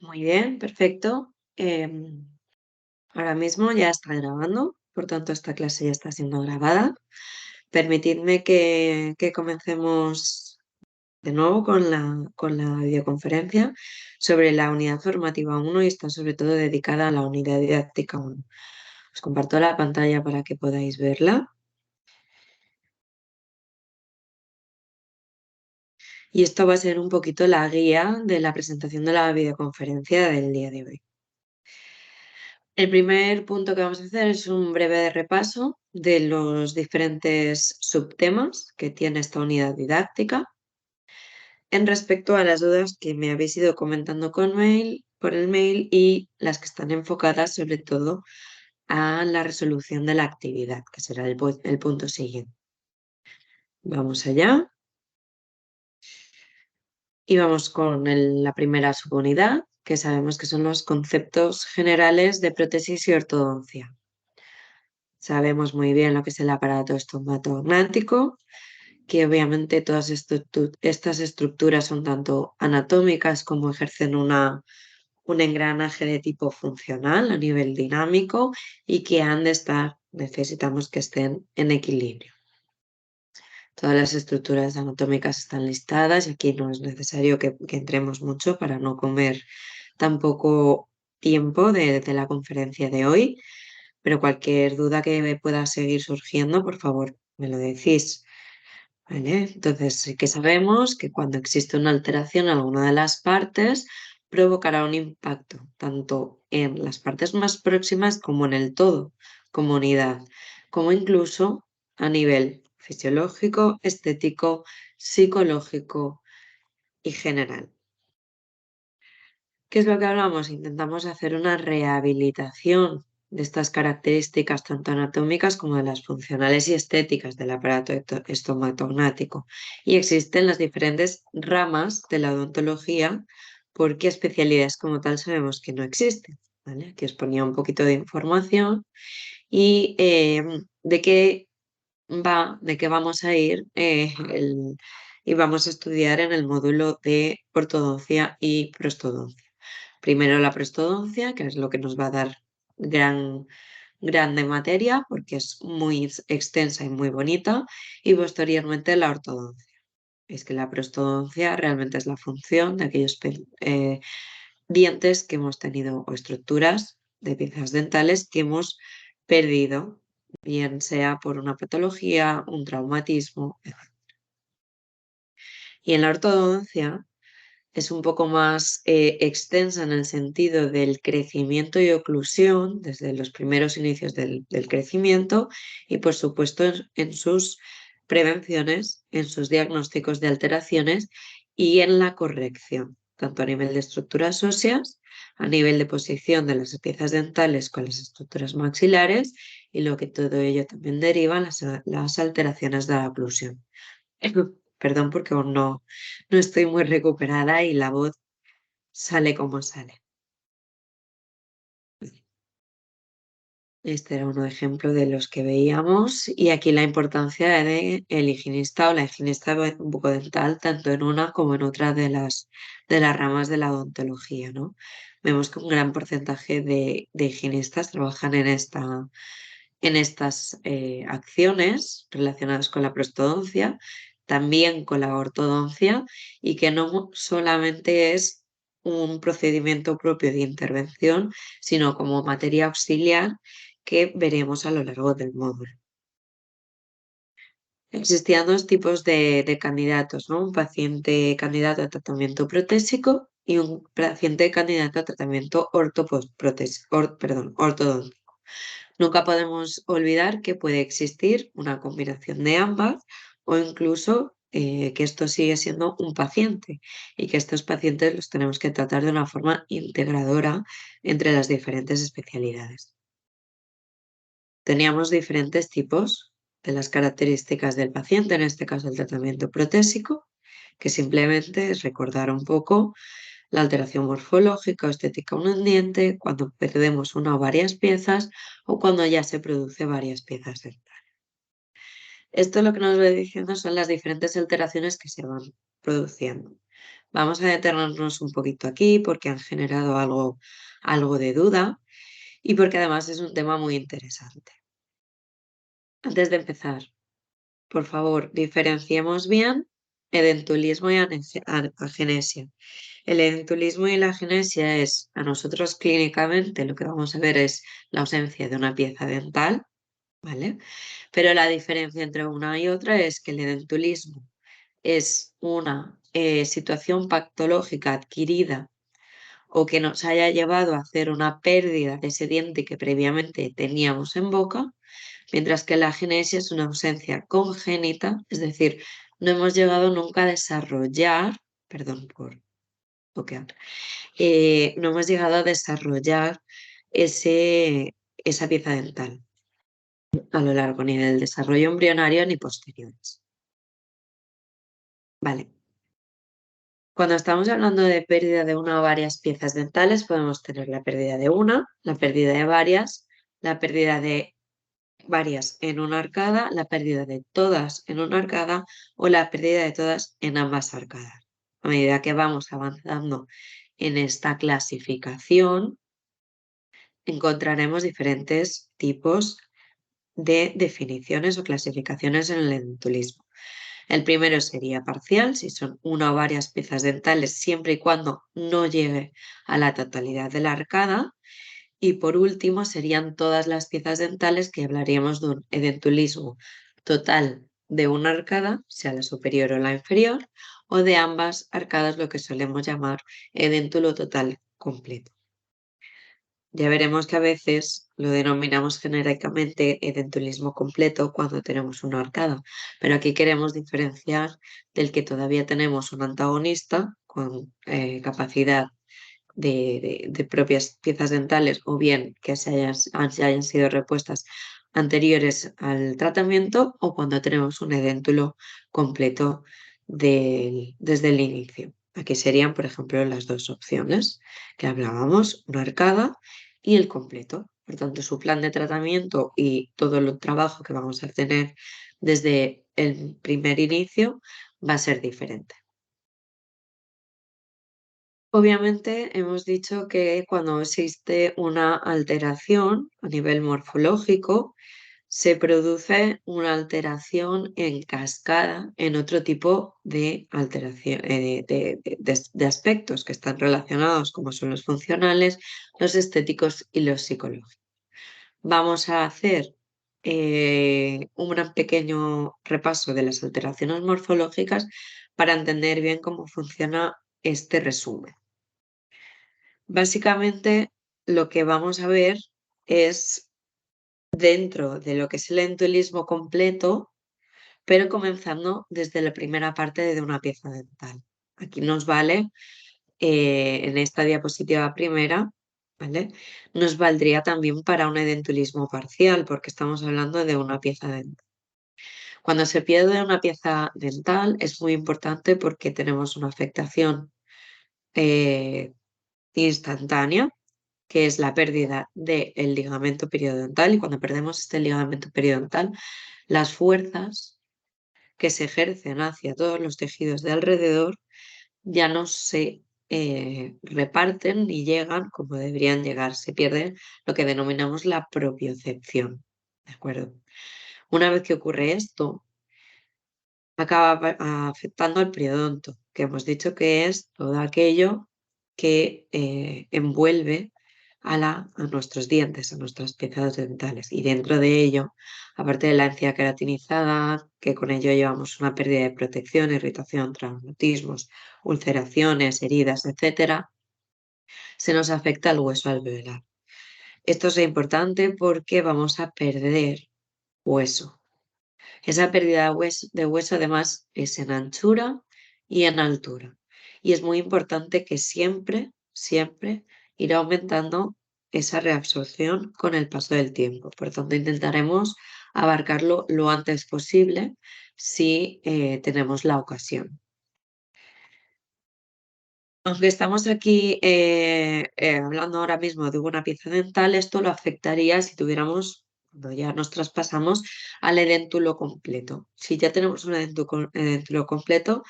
Muy bien, perfecto. Ahora mismo ya está grabando, por tanto esta clase ya está siendo grabada. Permitidme que comencemos de nuevo con la videoconferencia sobre la unidad formativa 1 y está sobre todo dedicada a la unidad didáctica 1. Os comparto la pantalla para que podáis verla. Y esto va a ser un poquito la guía de la presentación de la videoconferencia del día de hoy. El primer punto que vamos a hacer es un breve repaso de los diferentes subtemas que tiene esta unidad didáctica en respecto a las dudas que me habéis ido comentando por el mail y las que están enfocadas sobre todo a la resolución de la actividad, que será el punto siguiente. Vamos allá. Y vamos con la primera subunidad, que sabemos que son los conceptos generales de prótesis y ortodoncia. Sabemos muy bien lo que es el aparato estomatognático, que obviamente todas estas estructuras son tanto anatómicas como ejercen un engranaje de tipo funcional a nivel dinámico y que necesitamos que estén en equilibrio. Todas las estructuras anatómicas están listadas y aquí no es necesario que entremos mucho para no comer tampoco tiempo de la conferencia de hoy, pero cualquier duda que me pueda seguir surgiendo, por favor, me lo decís. ¿Vale? Entonces sí que sabemos que cuando existe una alteración en alguna de las partes, provocará un impacto tanto en las partes más próximas como en el todo, como unidad, como incluso a nivel fisiológico, estético, psicológico y general. ¿Qué es lo que hablamos? Intentamos hacer una rehabilitación de estas características tanto anatómicas como de las funcionales y estéticas del aparato estomatognático. Y existen las diferentes ramas de la odontología porque especialidades como tal sabemos que no existen. ¿Vale? Aquí os ponía un poquito de información y de qué vamos a ir y vamos a estudiar en el módulo de ortodoncia y prostodoncia. Primero la prostodoncia, que es lo que nos va a dar grande materia, porque es muy extensa y muy bonita, y posteriormente la ortodoncia. Es que la prostodoncia realmente es la función de aquellos dientes que hemos tenido o estructuras de piezas dentales que hemos perdido, bien sea por una patología, un traumatismo, etc. Y en la ortodoncia es un poco más extensa en el sentido del crecimiento y oclusión desde los primeros inicios del crecimiento y por supuesto en sus prevenciones, en sus diagnósticos de alteraciones y en la corrección, tanto a nivel de estructuras óseas, a nivel de posición de las piezas dentales con las estructuras maxilares y lo que todo ello también deriva las alteraciones de la oclusión. Perdón porque aún no estoy muy recuperada y la voz sale como sale. Este era un ejemplo de los que veíamos y aquí la importancia de el higienista o la higienista bucodental tanto en una como en otra de las ramas de la odontología, ¿no? Vemos que un gran porcentaje de higienistas trabajan en estas acciones relacionadas con la prostodoncia, también con la ortodoncia y que no solamente es un procedimiento propio de intervención, sino como materia auxiliar que veremos a lo largo del módulo. Existían dos tipos de candidatos, ¿no? Un paciente candidato a tratamiento protésico y un paciente candidato a tratamiento ortodóntico. Nunca podemos olvidar que puede existir una combinación de ambas o incluso que esto sigue siendo un paciente y que estos pacientes los tenemos que tratar de una forma integradora entre las diferentes especialidades. Teníamos diferentes tipos de las características del paciente, en este caso el tratamiento protésico, que simplemente es recordar un poco la alteración morfológica o estética de un diente, cuando perdemos una o varias piezas o cuando ya se produce varias piezas dentales. Esto lo que nos va diciendo son las diferentes alteraciones que se van produciendo. Vamos a detenernos un poquito aquí porque han generado algo de duda y porque además es un tema muy interesante. Antes de empezar, por favor, diferenciemos bien edentulismo y agenesia. El edentulismo y la agenesia es, a nosotros clínicamente, lo que vamos a ver es la ausencia de una pieza dental, ¿vale? Pero la diferencia entre una y otra es que el edentulismo es una situación patológica adquirida o que nos haya llevado a hacer una pérdida de ese diente que previamente teníamos en boca, mientras que la agenesia es una ausencia congénita, es decir, no hemos llegado nunca a desarrollar, perdón por toquear, no hemos llegado a desarrollar esa pieza dental a lo largo ni del desarrollo embrionario ni posteriores. Vale. Cuando estamos hablando de pérdida de una o varias piezas dentales, podemos tener la pérdida de una, la pérdida de varias, la pérdida de varias en una arcada, la pérdida de todas en una arcada o la pérdida de todas en ambas arcadas. A medida que vamos avanzando en esta clasificación, encontraremos diferentes tipos de definiciones o clasificaciones en el endotulismo. El primero sería parcial, si son una o varias piezas dentales, siempre y cuando no llegue a la totalidad de la arcada. Y por último serían todas las piezas dentales, que hablaríamos de un edentulismo total de una arcada, sea la superior o la inferior, o de ambas arcadas, lo que solemos llamar edéntulo total completo. Ya veremos que a veces lo denominamos genéricamente edentulismo completo cuando tenemos una arcada, pero aquí queremos diferenciar del que todavía tenemos un antagonista con capacidad de propias piezas dentales o bien que se hayan sido repuestas anteriores al tratamiento o cuando tenemos un edéntulo completo desde el inicio. Aquí serían, por ejemplo, las dos opciones que hablábamos, una arcada y el completo. Por tanto, su plan de tratamiento y todo el trabajo que vamos a tener desde el primer inicio va a ser diferente. Obviamente hemos dicho que cuando existe una alteración a nivel morfológico, se produce una alteración en cascada en otro tipo de alteración, de aspectos que están relacionados, como son los funcionales, los estéticos y los psicológicos. Vamos a hacer un pequeño repaso de las alteraciones morfológicas para entender bien cómo funciona este resumen. Básicamente, lo que vamos a ver es dentro de lo que es el endotulismo completo, pero comenzando desde la primera parte de una pieza dental. Aquí nos vale, en esta diapositiva primera, ¿vale? Nos valdría también para un edentulismo parcial, porque estamos hablando de una pieza dental. Cuando se pierde una pieza dental es muy importante porque tenemos una afectación eh, instantánea, que es la pérdida del ligamento periodontal, y cuando perdemos este ligamento periodontal, las fuerzas que se ejercen hacia todos los tejidos de alrededor ya no se reparten ni llegan como deberían llegar, se pierde lo que denominamos la propiocepción, ¿de acuerdo? Una vez que ocurre esto, acaba afectando al periodonto, que hemos dicho que es todo aquello que envuelve a nuestros dientes, a nuestras piezas dentales. Y dentro de ello, aparte de la encía queratinizada, que con ello llevamos una pérdida de protección, irritación, traumatismos, ulceraciones, heridas, etcétera, se nos afecta el hueso alveolar. Esto es importante porque vamos a perder hueso. Esa pérdida de hueso además es en anchura y en altura. Y es muy importante que siempre, siempre irá aumentando esa reabsorción con el paso del tiempo. Por tanto, intentaremos abarcarlo lo antes posible si tenemos la ocasión. Aunque estamos aquí hablando ahora mismo de una pieza dental, esto lo afectaría si tuviéramos, cuando ya nos traspasamos al edéntulo completo. Si ya tenemos un edéntulo completo,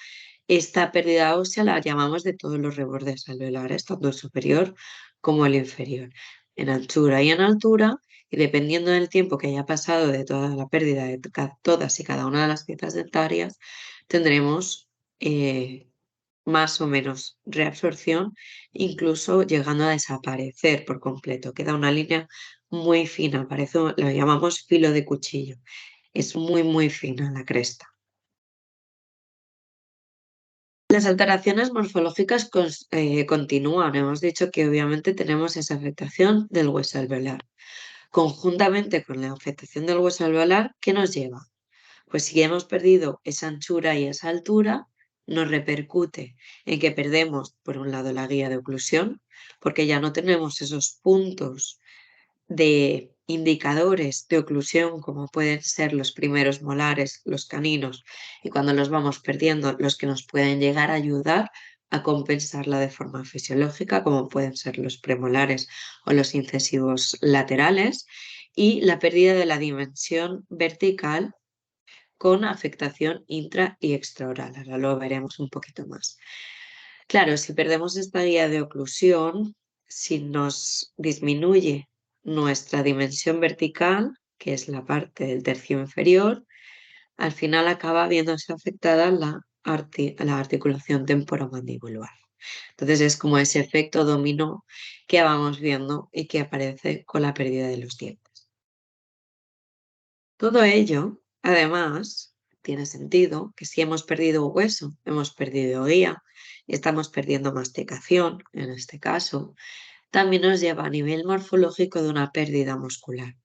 Esta pérdida ósea la llamamos de todos los rebordes alveolares, tanto el superior como el inferior, en anchura y en altura, y dependiendo del tiempo que haya pasado de toda la pérdida de todas y cada una de las piezas dentarias, tendremos más o menos reabsorción, incluso llegando a desaparecer por completo. Queda una línea muy fina, parece, lo llamamos filo de cuchillo. Es muy, muy fina la cresta. Las alteraciones morfológicas continúan. Hemos dicho que obviamente tenemos esa afectación del hueso alveolar. Conjuntamente con la afectación del hueso alveolar, ¿qué nos lleva? Pues si hemos perdido esa anchura y esa altura, nos repercute en que perdemos, por un lado, la guía de oclusión, porque ya no tenemos esos puntos de indicadores de oclusión, como pueden ser los primeros molares, los caninos, y cuando los vamos perdiendo, los que nos pueden llegar a ayudar a compensarla de forma fisiológica, como pueden ser los premolares o los incisivos laterales, y la pérdida de la dimensión vertical con afectación intra y extraoral. Ahora lo veremos un poquito más. Claro, si perdemos esta guía de oclusión, si nos disminuye nuestra dimensión vertical, que es la parte del tercio inferior, al final acaba viéndose afectada la articulación temporomandibular. Entonces es como ese efecto dominó que vamos viendo y que aparece con la pérdida de los dientes. Todo ello, además, tiene sentido que si hemos perdido hueso, hemos perdido guía y estamos perdiendo masticación, en este caso, también nos lleva a nivel morfológico de una pérdida muscular.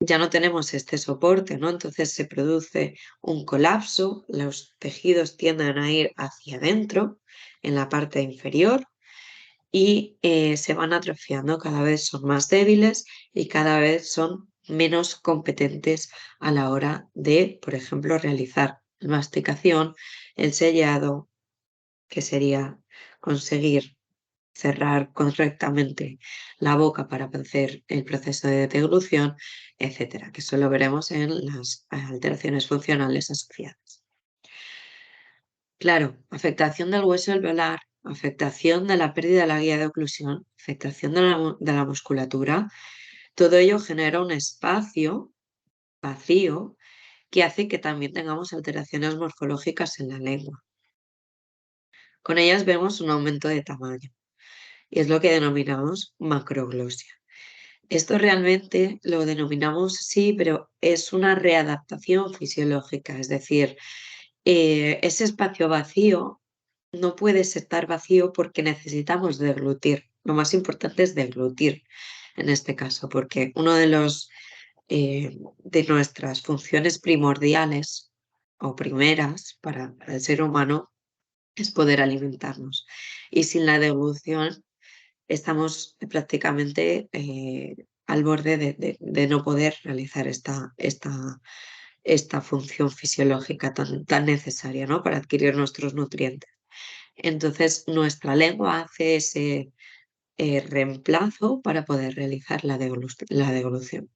Ya no tenemos este soporte, ¿no? Entonces se produce un colapso, los tejidos tienden a ir hacia adentro, en la parte inferior, y se van atrofiando, cada vez son más débiles y cada vez son menos competentes a la hora de, por ejemplo, realizar la masticación, el sellado, que sería conseguir cerrar correctamente la boca para hacer el proceso de deglución, etcétera, que eso lo veremos en las alteraciones funcionales asociadas. Claro, afectación del hueso alveolar, afectación de la pérdida de la guía de oclusión, afectación de la musculatura, todo ello genera un espacio vacío que hace que también tengamos alteraciones morfológicas en la lengua. Con ellas vemos un aumento de tamaño y es lo que denominamos macroglosia. Esto realmente lo denominamos así, pero es una readaptación fisiológica, es decir, ese espacio vacío no puede estar vacío porque necesitamos deglutir. Lo más importante es deglutir en este caso, porque uno de nuestras funciones primordiales o primeras para el ser humano es poder alimentarnos. Y sin la deglución estamos prácticamente al borde de no poder realizar esta función fisiológica tan necesaria, ¿no? Para adquirir nuestros nutrientes. Entonces, nuestra lengua hace ese reemplazo para poder realizar la devolución.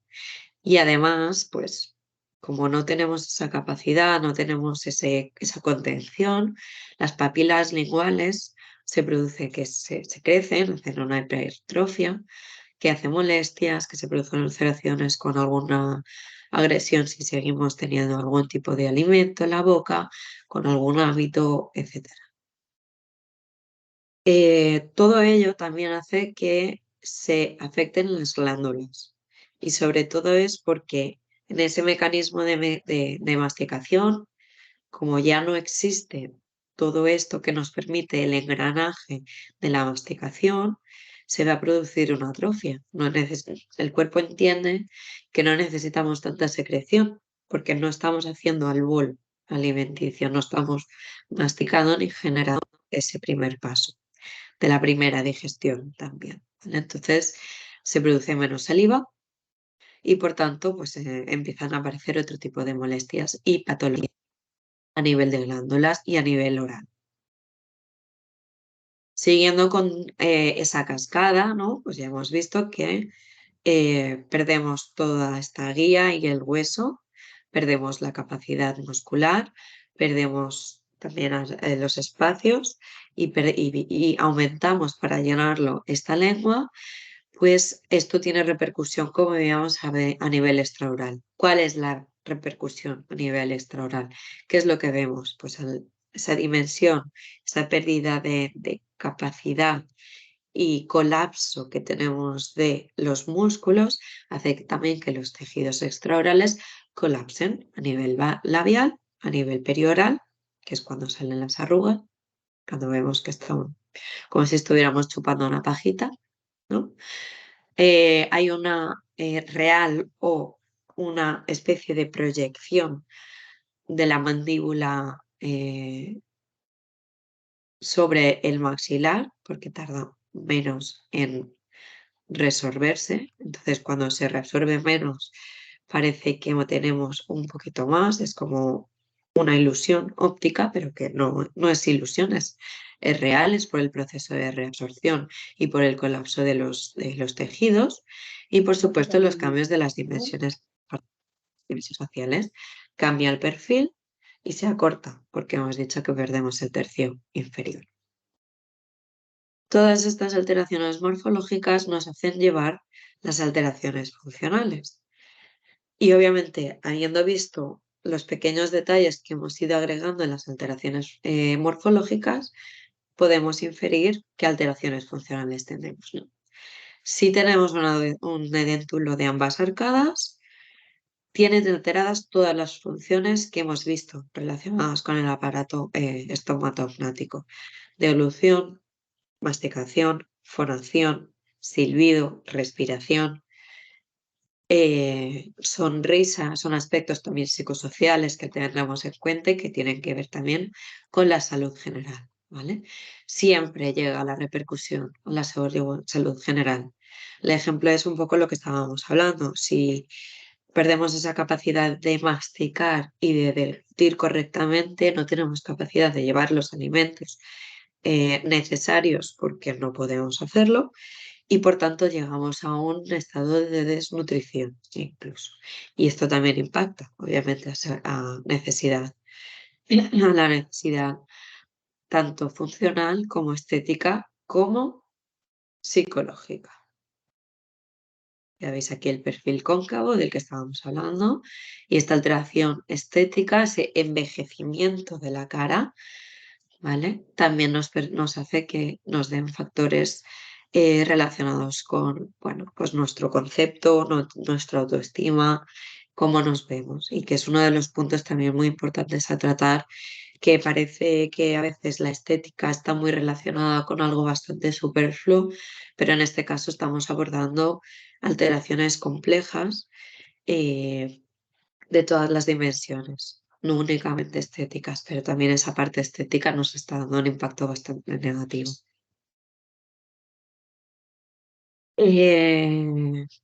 Y además, pues, como no tenemos esa capacidad, no tenemos esa contención, las papilas linguales se produce que se crecen, hacen una hipertrofia, que hace molestias, que se producen ulceraciones con alguna agresión si seguimos teniendo algún tipo de alimento en la boca, con algún hábito, etcétera. Todo ello también hace que se afecten las glándulas y sobre todo es porque en ese mecanismo de masticación, como ya no existe todo esto que nos permite el engranaje de la masticación, se va a producir una atrofia. El cuerpo entiende que no necesitamos tanta secreción porque no estamos haciendo albol alimenticio, no estamos masticando ni generando ese primer paso de la primera digestión también, ¿vale? Entonces se produce menos saliva y por tanto pues empiezan a aparecer otro tipo de molestias y patologías a nivel de glándulas y a nivel oral. Siguiendo con esa cascada, ¿no? Pues ya hemos visto que perdemos toda esta guía y el hueso, perdemos la capacidad muscular, perdemos también los espacios y aumentamos para llenarlo esta lengua, pues esto tiene repercusión, como veíamos, a nivel extraoral. ¿Cuál es la repercusión a nivel extraoral? ¿Qué es lo que vemos? Pues esa dimensión, esa pérdida de capacidad y colapso que tenemos de los músculos hace también que los tejidos extraorales colapsen a nivel labial, a nivel perioral, que es cuando salen las arrugas, cuando vemos que están como si estuviéramos chupando una pajita, ¿no? Hay una real o una especie de proyección de la mandíbula sobre el maxilar, porque tarda menos en resolverse. Entonces, cuando se reabsorbe menos, parece que tenemos un poquito más. Es como una ilusión óptica, pero que no es ilusión, es real, es por el proceso de reabsorción y por el colapso de los tejidos. Y, por supuesto, los cambios de las dimensiones faciales. Cambia el perfil y se acorta, porque hemos dicho que perdemos el tercio inferior. Todas estas alteraciones morfológicas nos hacen llevar las alteraciones funcionales. Y obviamente, habiendo visto los pequeños detalles que hemos ido agregando en las alteraciones morfológicas, podemos inferir qué alteraciones funcionales tenemos, ¿no? Si tenemos un edéntulo de ambas arcadas, tienen alteradas todas las funciones que hemos visto relacionadas con el aparato estomatognático: deglución, masticación, fonación, silbido, respiración, sonrisa. Son aspectos también psicosociales que tendremos en cuenta y que tienen que ver también con la salud general, ¿vale? Siempre llega la repercusión con la salud general. El ejemplo es un poco lo que estábamos hablando. Si perdemos esa capacidad de masticar y de deglutir correctamente, no tenemos capacidad de llevar los alimentos necesarios porque no podemos hacerlo, y por tanto llegamos a un estado de desnutrición incluso. Y esto también impacta, obviamente, a la necesidad tanto funcional como estética como psicológica. Ya veis aquí el perfil cóncavo del que estábamos hablando, y esta alteración estética, ese envejecimiento de la cara, ¿vale? También nos hace que nos den factores relacionados con, bueno, pues nuestro concepto, nuestra autoestima, cómo nos vemos, y que es uno de los puntos también muy importantes a tratar, que parece que a veces la estética está muy relacionada con algo bastante superfluo, pero en este caso estamos abordando alteraciones complejas eh, de todas las dimensiones, no únicamente estéticas, pero también esa parte estética nos está dando un impacto bastante negativo.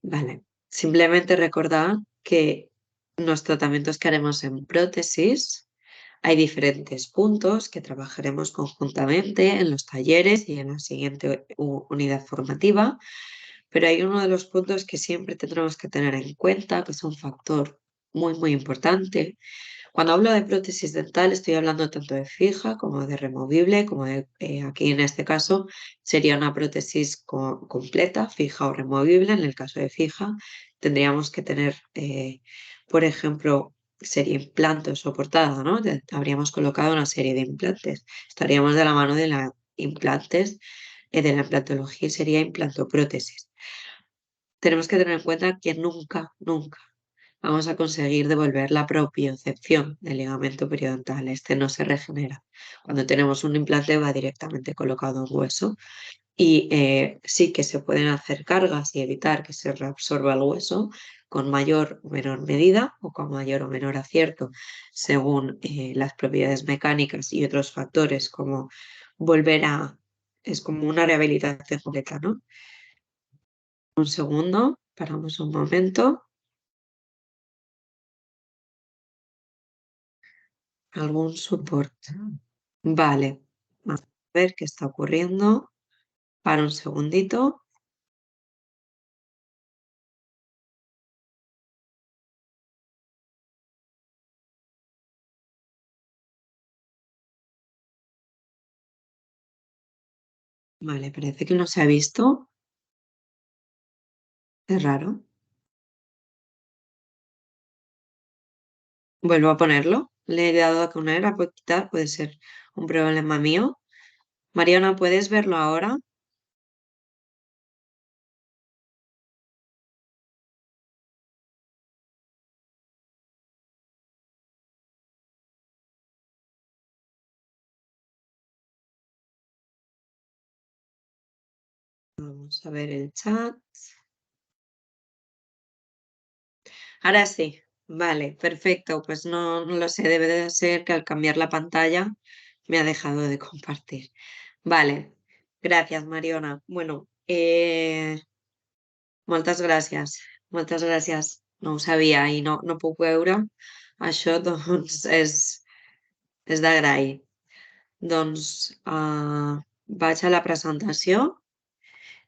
Vale, simplemente recordar que los tratamientos que haremos en prótesis, hay diferentes puntos que trabajaremos conjuntamente en los talleres y en la siguiente unidad formativa, pero hay uno de los puntos que siempre tendremos que tener en cuenta, que es un factor muy, muy importante. Cuando hablo de prótesis dental, estoy hablando tanto de fija como de removible, como aquí en este caso sería una prótesis completa, fija o removible. En el caso de fija, tendríamos que tener, por ejemplo, sería implante o soportada, ¿no? Habríamos colocado una serie de implantes. Estaríamos de la mano de la implantes, de la implantología, y sería implantoprótesis. Tenemos que tener en cuenta que nunca, nunca vamos a conseguir devolver la propiocepción del ligamento periodontal. Este no se regenera. Cuando tenemos un implante va directamente colocado en hueso, y sí que se pueden hacer cargas y evitar que se reabsorba el hueso con mayor o menor medida o con mayor o menor acierto según las propiedades mecánicas y otros factores, como volver a... Es como una rehabilitación completa, ¿no? Un segundo, paramos un momento. Algún soporte. Vale, vamos a ver qué está ocurriendo. Para un segundito. Vale, parece que no se ha visto. Es raro. Vuelvo a ponerlo. Le he dado a poner, a quitar, puede ser un problema mío. Mariana, ¿puedes verlo ahora? Vamos a ver el chat. Ahora sí. Vale, perfecto. Pues no lo sé, debe de ser que al cambiar la pantalla me ha dejado de compartir. Vale, gracias, Mariona. Bueno, moltes gràcies. Moltes gràcies. No ho sabia i no puc veure. Això, doncs, és d'agrair. Doncs vaig a la presentació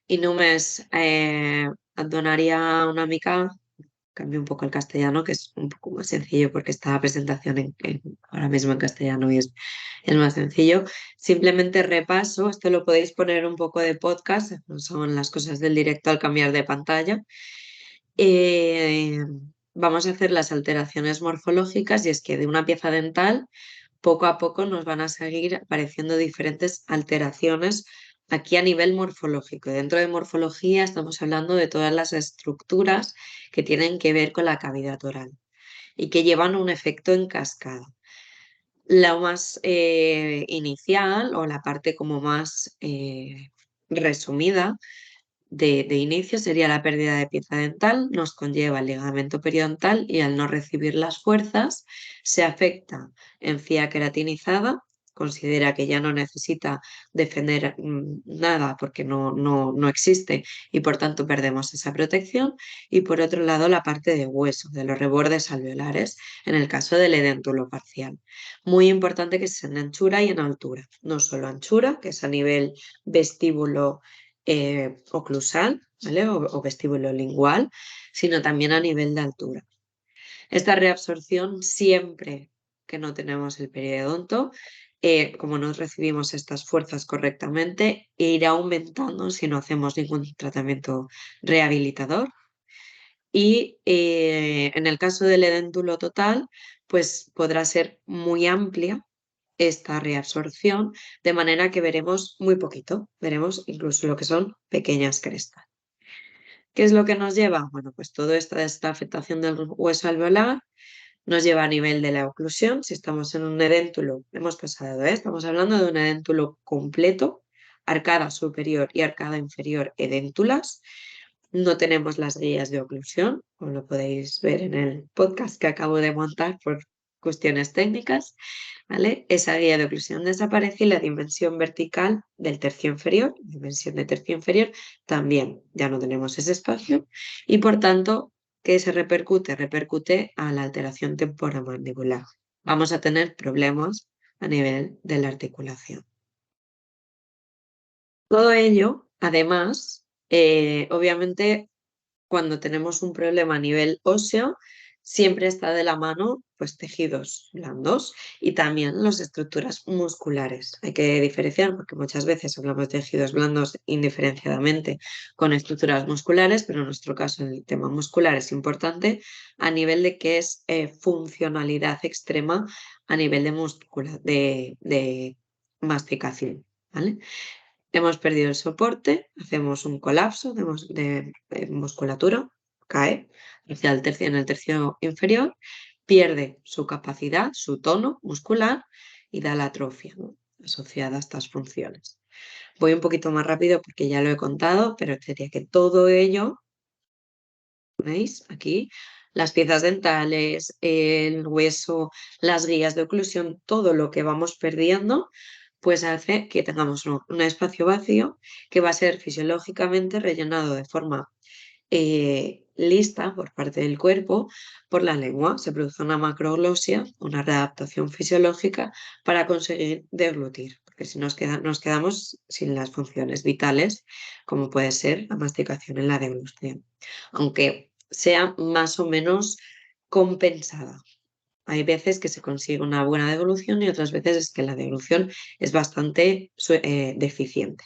y només et donaría una mica, cambio un poco el castellano, que es un poco más sencillo porque está la presentación ahora mismo en castellano y es más sencillo. Simplemente repaso, esto lo podéis poner un poco de podcast, no son las cosas del directo al cambiar de pantalla. Eh, Vamos a hacer las alteraciones morfológicas y es que de una pieza dental poco a poco nos van a seguir apareciendo diferentes alteraciones aquí a nivel morfológico. Y dentro de morfología estamos hablando de todas las estructuras que tienen que ver con la cavidad oral y que llevan un efecto en cascada. La más inicial o la parte como más resumida de inicio sería la pérdida de pieza dental, nos conlleva el ligamento periodontal y al no recibir las fuerzas se afecta encía queratinizada, considera que ya no necesita defender nada porque no existe y por tanto perdemos esa protección. Y por otro lado la parte de hueso, de los rebordes alveolares, en el caso del edéntulo parcial. Muy importante que sea en anchura y en altura, no solo anchura, que es a nivel vestíbulo oclusal, ¿vale? O vestíbulo lingual, sino también a nivel de altura. Esta reabsorción siempre que no tenemos el periodonto, como no recibimos estas fuerzas correctamente, irá aumentando si no hacemos ningún tratamiento rehabilitador. Y en el caso del edéntulo total, pues podrá ser muy amplia esta reabsorción, de manera que veremos muy poquito, veremos incluso lo que son pequeñas crestas. ¿Qué es lo que nos lleva? Bueno, pues toda esta afectación del hueso alveolar nos lleva a nivel de la oclusión. Si estamos en un edéntulo, hemos pasado, estamos hablando de un edéntulo completo, arcada superior y arcada inferior edéntulas. No tenemos las guías de oclusión, como lo podéis ver en el podcast que acabo de montar por cuestiones técnicas, ¿vale? Esa guía de oclusión desaparece y la dimensión vertical del tercio inferior, dimensión de tercio inferior, también ya no tenemos ese espacio y por tanto, ¿qué se repercute? Repercute a la alteración temporomandibular. Vamos a tener problemas a nivel de la articulación. Todo ello, además, obviamente cuando tenemos un problema a nivel óseo, siempre está de la mano pues tejidos blandos y también las estructuras musculares. Hay que diferenciar porque muchas veces hablamos de tejidos blandos indiferenciadamente con estructuras musculares, pero en nuestro caso el tema muscular es importante a nivel de que es funcionalidad extrema a nivel de masticación, ¿vale? Hemos perdido el soporte, hacemos un colapso de musculatura, cae hacia en el tercio inferior, pierde su capacidad, su tono muscular y da la atrofia, ¿no?, asociada a estas funciones. Voy un poquito más rápido porque ya lo he contado, pero sería que todo ello, ¿veis? Aquí, las piezas dentales, el hueso, las guías de oclusión, todo lo que vamos perdiendo, pues hace que tengamos un espacio vacío que va a ser fisiológicamente rellenado de forma lista por parte del cuerpo por la lengua. Se produce una macroglosia, una readaptación fisiológica para conseguir deglutir, porque si nos quedamos sin las funciones vitales, como puede ser la masticación en la deglución, aunque sea más o menos compensada. Hay veces que se consigue una buena devolución y otras veces es que la devolución es bastante deficiente.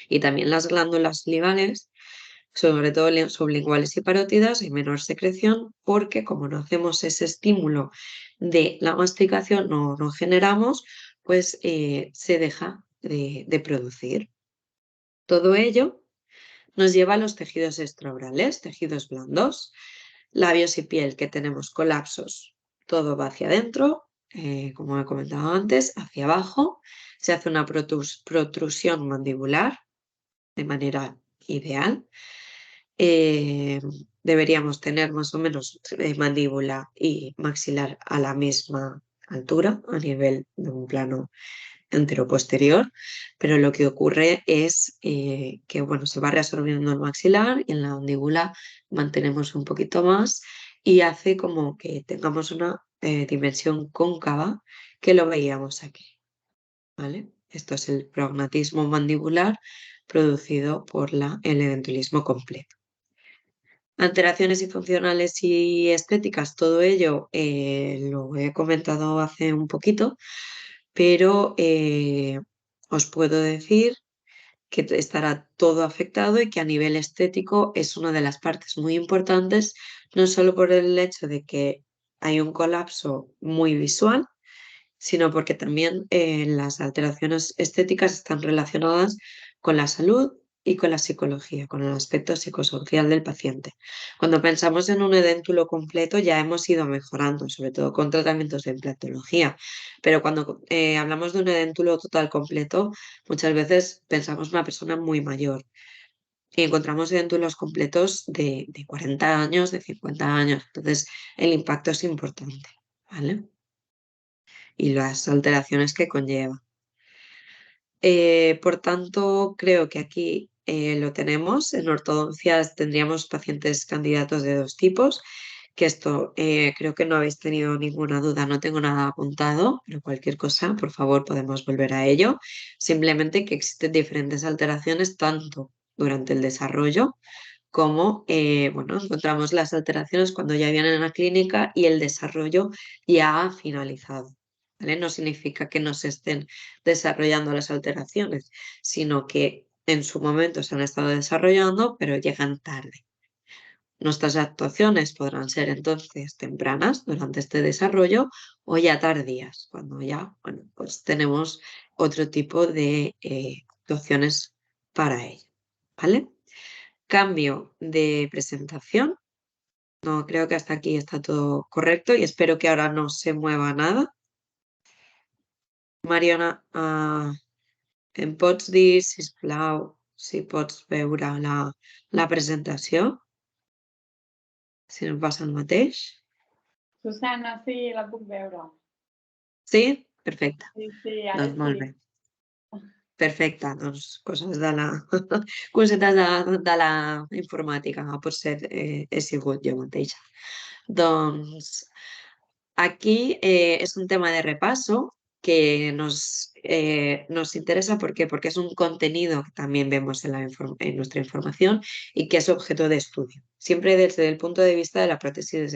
Y también las glándulas salivales, sobre todo sublinguales y parótidas, hay menor secreción porque como no hacemos ese estímulo de la masticación, no generamos, pues se deja de producir. Todo ello nos lleva a los tejidos extraorales, tejidos blandos, labios y piel que tenemos colapsos, todo va hacia adentro, como he comentado antes, hacia abajo, se hace una protrusión mandibular de manera ideal. Deberíamos tener más o menos mandíbula y maxilar a la misma altura, a nivel de un plano anteroposterior, pero lo que ocurre es que bueno, se va reabsorbiendo el maxilar y en la mandíbula mantenemos un poquito más y hace como que tengamos una dimensión cóncava que lo veíamos aquí, ¿vale? Esto es el prognatismo mandibular producido por el edentulismo completo. Alteraciones y funcionales y estéticas, todo ello lo he comentado hace un poquito, pero os puedo decir que estará todo afectado y que a nivel estético es una de las partes muy importantes, no solo por el hecho de que hay un colapso muy visual, sino porque también las alteraciones estéticas están relacionadas con la salud y con la psicología, con el aspecto psicosocial del paciente. Cuando pensamos en un edéntulo completo ya hemos ido mejorando, sobre todo con tratamientos de implantología, pero cuando hablamos de un edéntulo total completo, muchas veces pensamos en una persona muy mayor y encontramos edéntulos completos de 40 años, de 50 años, entonces el impacto es importante, ¿vale? Y las alteraciones que conlleva. Por tanto, creo que aquí lo tenemos. En ortodoncias tendríamos pacientes candidatos de dos tipos, que esto creo que no habéis tenido ninguna duda, no tengo nada apuntado, pero cualquier cosa, por favor, podemos volver a ello. Simplemente que existen diferentes alteraciones tanto durante el desarrollo como, bueno, encontramos las alteraciones cuando ya vienen a la clínica y el desarrollo ya ha finalizado. ¿Vale? No significa que no se estén desarrollando las alteraciones, sino que en su momento se han estado desarrollando, pero llegan tarde. Nuestras actuaciones podrán ser entonces tempranas durante este desarrollo o ya tardías, cuando ya, bueno, pues tenemos otro tipo de actuaciones para ello. ¿Vale? Cambio de presentación. No, creo que hasta aquí está todo correcto y espero que ahora no se mueva nada. Mariona, em pots dir, sisplau, si pots veure la presentació? Si no passa el mateix? Susana, sí, la puc veure. Sí? Perfecte. Sí, ara Doncs molt sí. bé. Perfecte, doncs coses de la cosetes de la informàtica, potser he sigut jo mateixa. Doncs aquí es un tema de repaso que nos interesa. ¿Por qué? Porque es un contenido que también vemos en nuestra información y que es objeto de estudio, siempre desde el punto de vista de la prótesis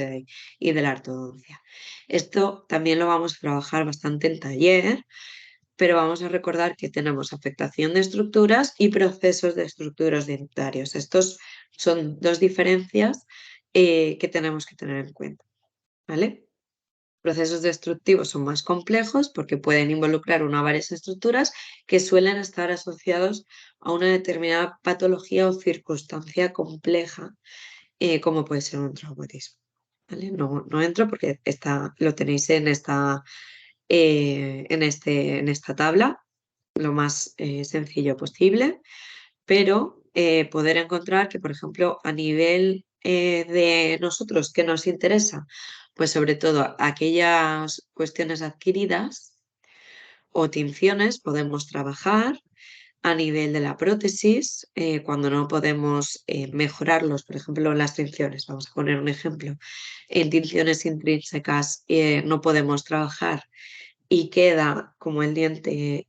y de la ortodoncia. Esto también lo vamos a trabajar bastante en taller, pero vamos a recordar que tenemos afectación de estructuras y procesos de estructuras dentarios. Estos son dos diferencias que tenemos que tener en cuenta, ¿vale? Procesos destructivos son más complejos porque pueden involucrar una o varias estructuras que suelen estar asociados a una determinada patología o circunstancia compleja, como puede ser un traumatismo. ¿Vale? No entro porque lo tenéis en esta tabla, lo más sencillo posible, pero poder encontrar que, por ejemplo, a nivel de nosotros, ¿qué nos interesa? Pues sobre todo aquellas cuestiones adquiridas o tinciones podemos trabajar a nivel de la prótesis, cuando no podemos mejorarlos, por ejemplo, las tinciones, vamos a poner un ejemplo, en tinciones intrínsecas no podemos trabajar y queda como el diente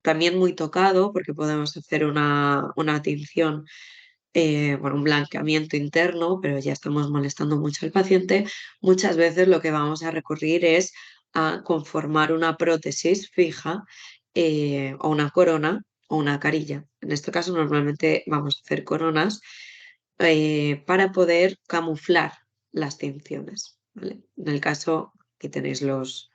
también muy tocado porque podemos hacer una tinción, bueno, un blanqueamiento interno, pero ya estamos molestando mucho al paciente. Muchas veces lo que vamos a recurrir es a conformar una prótesis fija o una corona o una carilla. En este caso normalmente vamos a hacer coronas para poder camuflar las tinciones, ¿vale? En el caso que tenéis los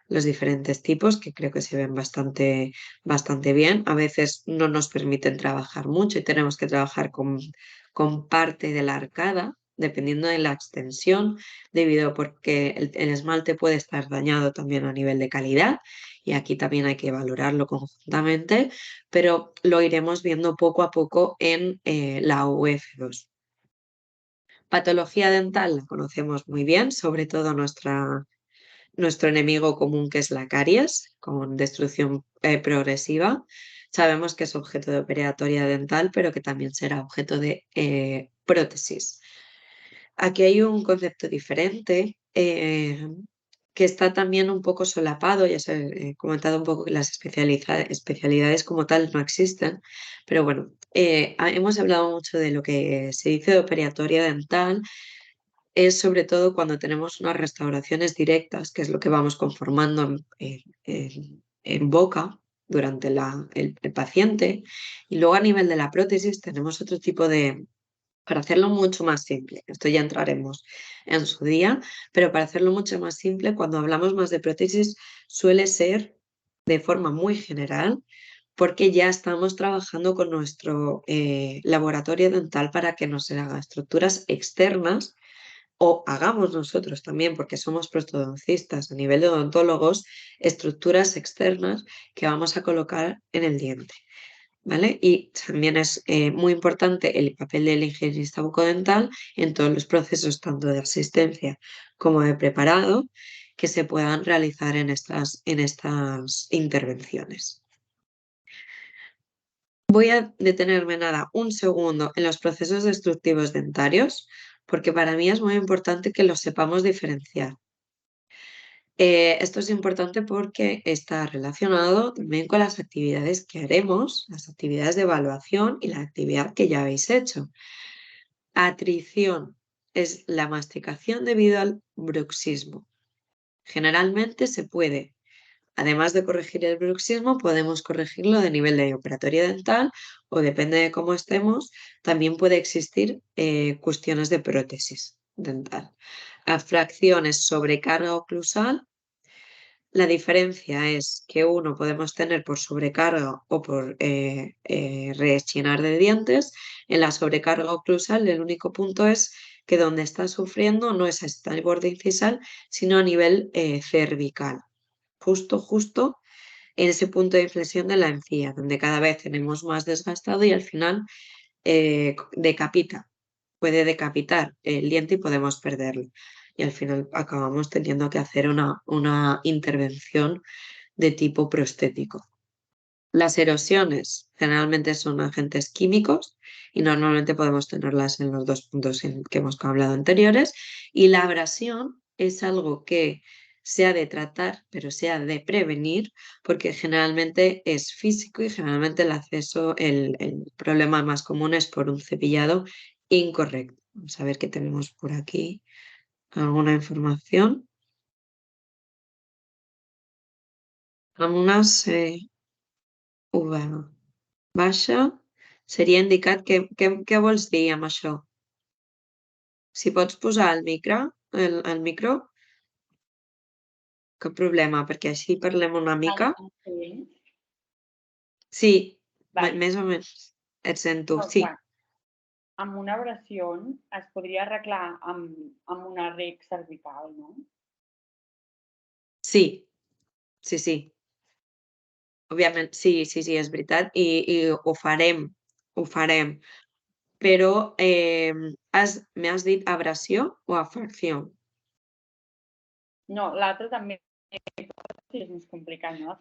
diferentes tipos que creo que se ven bastante bien. A veces no nos permiten trabajar mucho y tenemos que trabajar con parte de la arcada, dependiendo de la extensión, debido porque el esmalte puede estar dañado también a nivel de calidad y aquí también hay que valorarlo conjuntamente, pero lo iremos viendo poco a poco en la UF2. Patología dental la conocemos muy bien, sobre todo nuestro enemigo común que es la caries, con destrucción progresiva. Sabemos que es objeto de operatoria dental, pero que también será objeto de prótesis. Aquí hay un concepto diferente que está también un poco solapado. Ya os he comentado un poco que las especialidades como tal no existen, pero bueno, hemos hablado mucho de lo que se dice de operatoria dental es sobre todo cuando tenemos unas restauraciones directas, que es lo que vamos conformando en boca durante el paciente. Y luego a nivel de la prótesis tenemos otro tipo para hacerlo mucho más simple, esto ya entraremos en su día, pero para hacerlo mucho más simple, cuando hablamos más de prótesis suele ser de forma muy general porque ya estamos trabajando con nuestro laboratorio dental para que nos haga estructuras externas o hagamos nosotros también, porque somos prostodoncistas a nivel de odontólogos, estructuras externas que vamos a colocar en el diente, ¿vale? Y también es muy importante el papel del higienista bucodental en todos los procesos, tanto de asistencia como de preparado, que se puedan realizar en estas intervenciones. Voy a detenerme nada un segundo en los procesos destructivos dentarios, porque para mí es muy importante que los sepamos diferenciar. Esto es importante porque está relacionado también con las actividades que haremos, las actividades de evaluación y la actividad que ya habéis hecho. Atrición es la masticación debido al bruxismo. Generalmente se puede. Además de corregir el bruxismo, podemos corregirlo de nivel de operatoria dental o depende de cómo estemos, también puede existir cuestiones de prótesis dental. Afracción es sobrecarga oclusal. La diferencia es que uno podemos tener por sobrecarga o por rechinar de dientes. En la sobrecarga oclusal el único punto es que donde está sufriendo no es hasta el borde incisal, sino a nivel cervical justo en ese punto de inflexión de la encía, donde cada vez tenemos más desgastado y al final puede decapitar el diente y podemos perderlo. Y al final acabamos teniendo que hacer una intervención de tipo prostético. Las erosiones generalmente son agentes químicos y normalmente podemos tenerlas en los dos puntos que hemos hablado anteriores. Y la abrasión es algo que se ha de tratar, pero se ha de prevenir, porque generalmente es físico y generalmente el problema más común es por un cepillado incorrecto. Vamos a ver qué tenemos por aquí. ¿Alguna información? Algunas V baixa seria indicat què vols dir amb això? Si pots posar el micro, cap problema, perquè així parlem una mica. Sí. Sí, Vale. més o menys. Et sento, No, sí. clar, amb una abrasió es podria arreglar amb un arrec cervical, no? Sí, sí. Òbviament, sí, és veritat i ho farem. Però m'has dit abrasió o afracció? No, l'altre també sí és més complicat, no?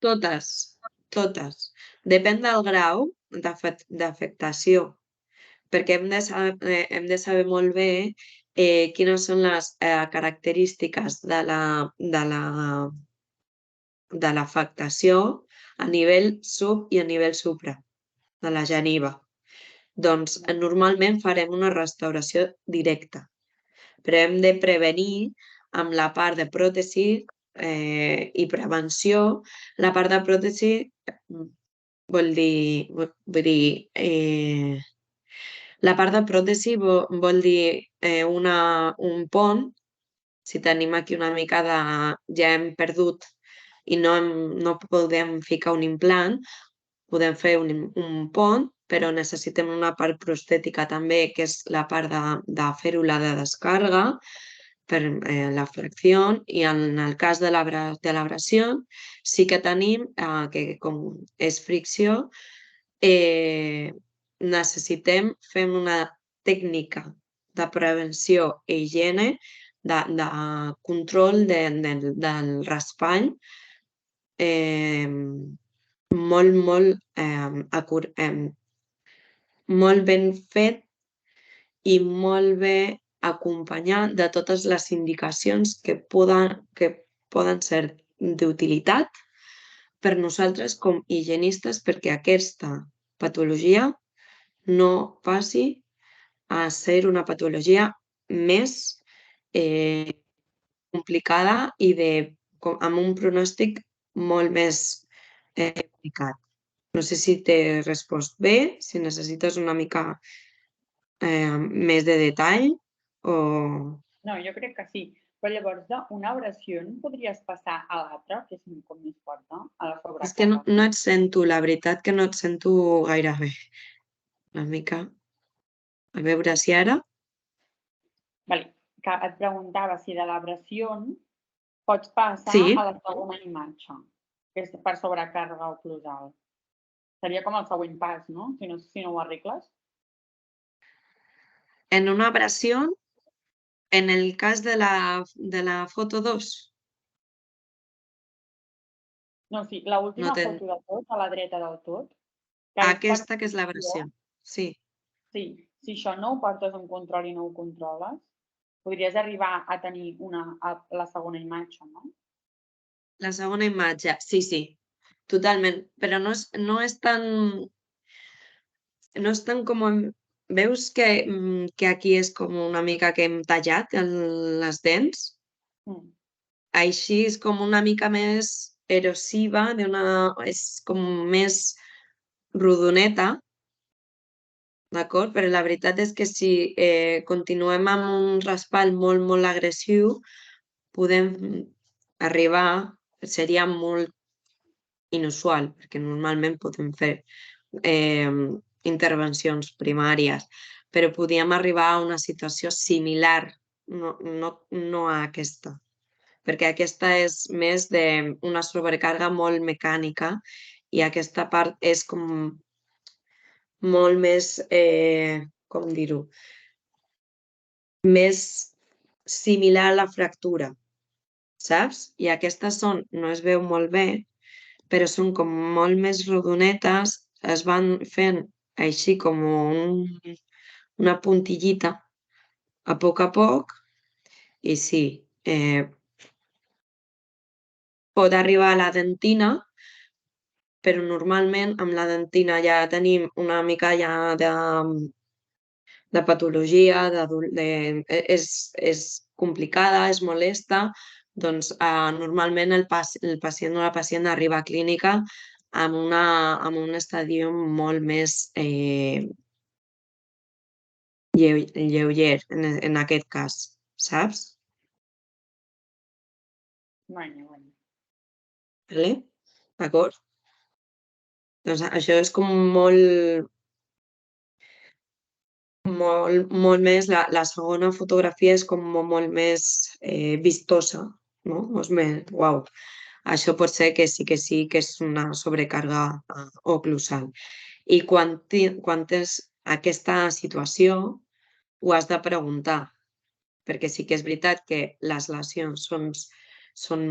Totes. Depèn del grau d'afectació, perquè hem de saber molt bé quines són les característiques de l'afectació a nivell sub i a nivell supra, de la geniva. Doncs normalment farem una restauració directa, però hem de prevenir amb la part de pròtesi i prevenció. La part de pròtesi Vull dir, la part de pròtesi vol dir un pont. Si tenim aquí una mica de... ja hem perdut i no podem ficar un implant, podem fer un pont, però necessitem una part prostètica també, que és la part de fer-ho la de descàrrega per la fracció, i en el cas de l'abrasió sí que tenim, que com és fricció, necessitem fer una tècnica de prevenció i higiene, de control del raspall molt ben fet i molt bé acompanyat de totes les indicacions que poden ser d'utilitat per nosaltres com higienistes, perquè aquesta patologia no passi a ser una patologia més complicada i amb un pronòstic molt més complicat. No sé si t'he respost bé, si necessites una mica més de detall o... No, jo crec que sí. Però llavors d'una abrasió podries passar a l'altra, que és un cop més forta, a la És que no sobrecàrrega. et sento, la veritat que no et sento gaire bé. Una mica. A veure si ara... Vale. Que et preguntava si de l'abrasió pots passar Sí, a la segona imatge, que és per sobrecàrrega oclusal. Seria com el següent pas, no? Si no ho arregles. en una abrasió, en el cas de la foto 2, No, sí, no l'última ten... foto de tot, a la dreta del tot, que és per Aquesta que és secció. l'abrasió. Sí. Sí, si això no ho portes en control i no ho controles, podries arribar a tenir la segona imatge, no? La segona imatge, sí, sí, totalment. Però no és tan... No és tan com... Veus que aquí és com una mica que hem tallat les dents? Mm. Així és com una mica més erosiva, és com més rodoneta, d'acord? Però la veritat és que si continuem amb un raspall molt, molt agressiu, podem arribar, seria molt inusual, perquè normalment podem fer eh, intervencions primàries, però podíem arribar a una situació similar, no a aquesta, perquè aquesta és més d'una sobrecàrrega molt mecànica i aquesta part és com molt més, com dir-ho, més similar a la fractura, saps? I aquestes no es veu molt bé, però són com molt més rodonetes, es van fent així com una puntillita a poc, i sí, pot arribar a la dentina, però normalment amb la dentina ja tenim una mica ja de patologia, és complicada, és molesta, doncs normalment el pacient o la pacient arriba a clínica amb un estadi molt més lleuger en aquest cas, saps? Bueno. Vale? D'acord? Doncs això és com molt, molt més, la segona fotografia és com molt més vistosa, no? És més, uau, això pot ser que sí que és una sobrecàrrega oclusal. I quan tens aquesta situació, ho has de preguntar, perquè sí que és veritat que les lesions són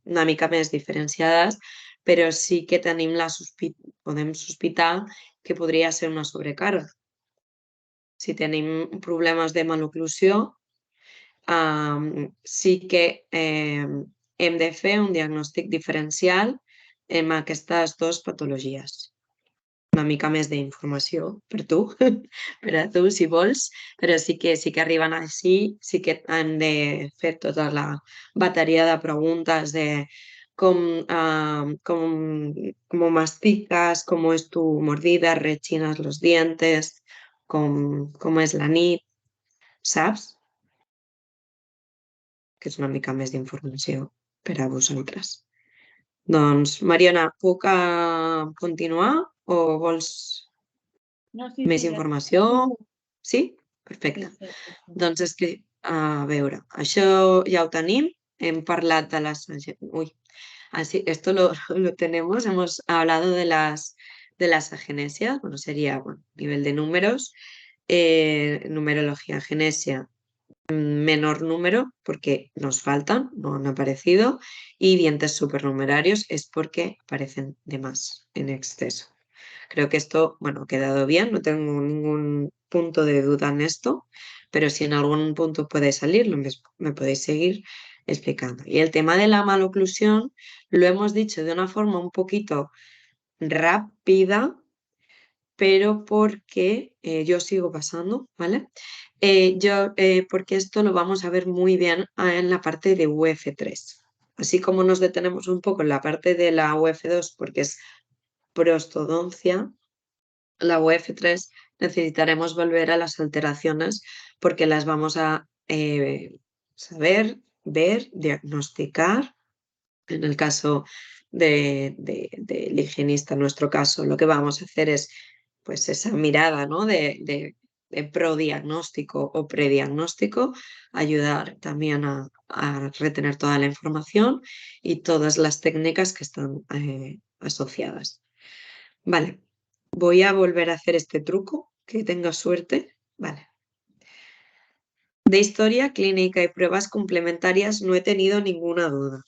una mica més diferenciades, però sí que tenim podem sospitar que podria ser una sobrecàrrega. Si tenim problemes de maloclusió, sí que hem de fer un diagnòstic diferencial amb aquestes dues patologies. Una mica més d'informació per tu, per a tu, si vols, però sí que arriben així, sí que hem de fer tota la bateria de preguntes de cómo masticas, cómo es tu mordida, rechinas los dientes, cómo és la nit, saps? Que és una mica més d'informació per a vosaltres. Doncs, Mariona, puc continuar o vols No, sí, més sí, ja està. informació? Sí? Sí, Perfecte. sí, sí, sí. Doncs és que, a veure, això ja ho tenim. Hem parlat de les... Uy, así, esto lo tenemos. Hemos hablado de las agenesias. Bueno, sería, bueno, nivel de números. Numerología, genesia, menor número porque nos faltan, no han aparecido, y dientes supernumerarios es porque aparecen de más en exceso. Creo que esto, bueno, ha quedado bien, no tengo ningún punto de duda en esto, pero si en algún punto puede salir, me podéis seguir explicando. Y el tema de la maloclusión lo hemos dicho de una forma un poquito rápida, pero porque yo sigo pasando, ¿vale? Porque esto lo vamos a ver muy bien en la parte de UF3. Así como nos detenemos un poco en la parte de la UF2 porque es prostodoncia, la UF3 necesitaremos volver a las alteraciones porque las vamos a saber, ver, diagnosticar. En el caso del higienista, en nuestro caso, lo que vamos a hacer es pues esa mirada, ¿no? de prodiagnóstico o prediagnóstico, ayudar también a retener toda la información y todas las técnicas que están asociadas. Vale, voy a volver a hacer este truco, que tenga suerte. Vale. De historia clínica y pruebas complementarias no he tenido ninguna duda.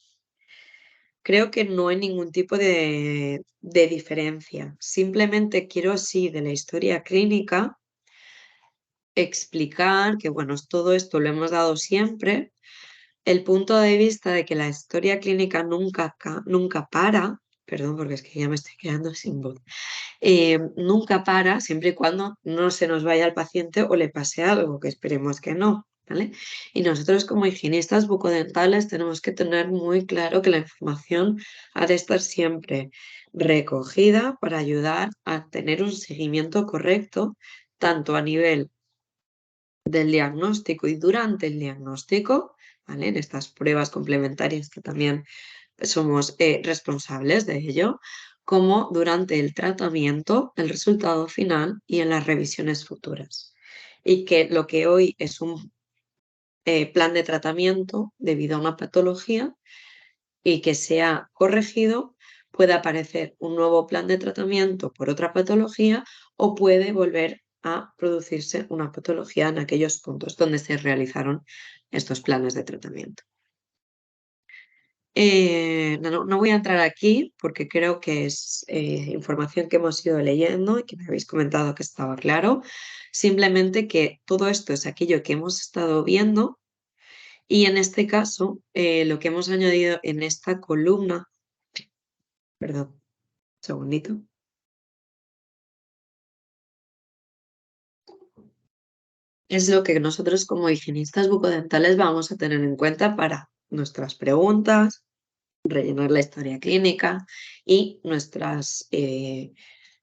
Creo que no hay ningún tipo de diferencia. Simplemente quiero, sí, de la historia clínica, explicar que, bueno, todo esto lo hemos dado siempre. El punto de vista de que la historia clínica nunca para, perdón, porque es que ya me estoy quedando sin voz, nunca para siempre y cuando no se nos vaya al paciente o le pase algo, que esperemos que no, ¿vale? Y nosotros como higienistas bucodentales tenemos que tener muy claro que la información ha de estar siempre recogida para ayudar a tener un seguimiento correcto, tanto a nivel del diagnóstico y durante el diagnóstico, ¿vale? En estas pruebas complementarias que también somos responsables de ello, como durante el tratamiento, el resultado final y en las revisiones futuras. Y que lo que hoy es un plan de tratamiento debido a una patología y que se ha corregido, puede aparecer un nuevo plan de tratamiento por otra patología o puede volver a producirse una patología en aquellos puntos donde se realizaron estos planes de tratamiento. No voy a entrar aquí porque creo que es información que hemos ido leyendo y que me habéis comentado que estaba claro. Simplemente que todo esto es aquello que hemos estado viendo y en este caso lo que hemos añadido en esta columna, perdón, un segundito. Es lo que nosotros como higienistas bucodentales vamos a tener en cuenta para nuestras preguntas, rellenar la historia clínica y nuestras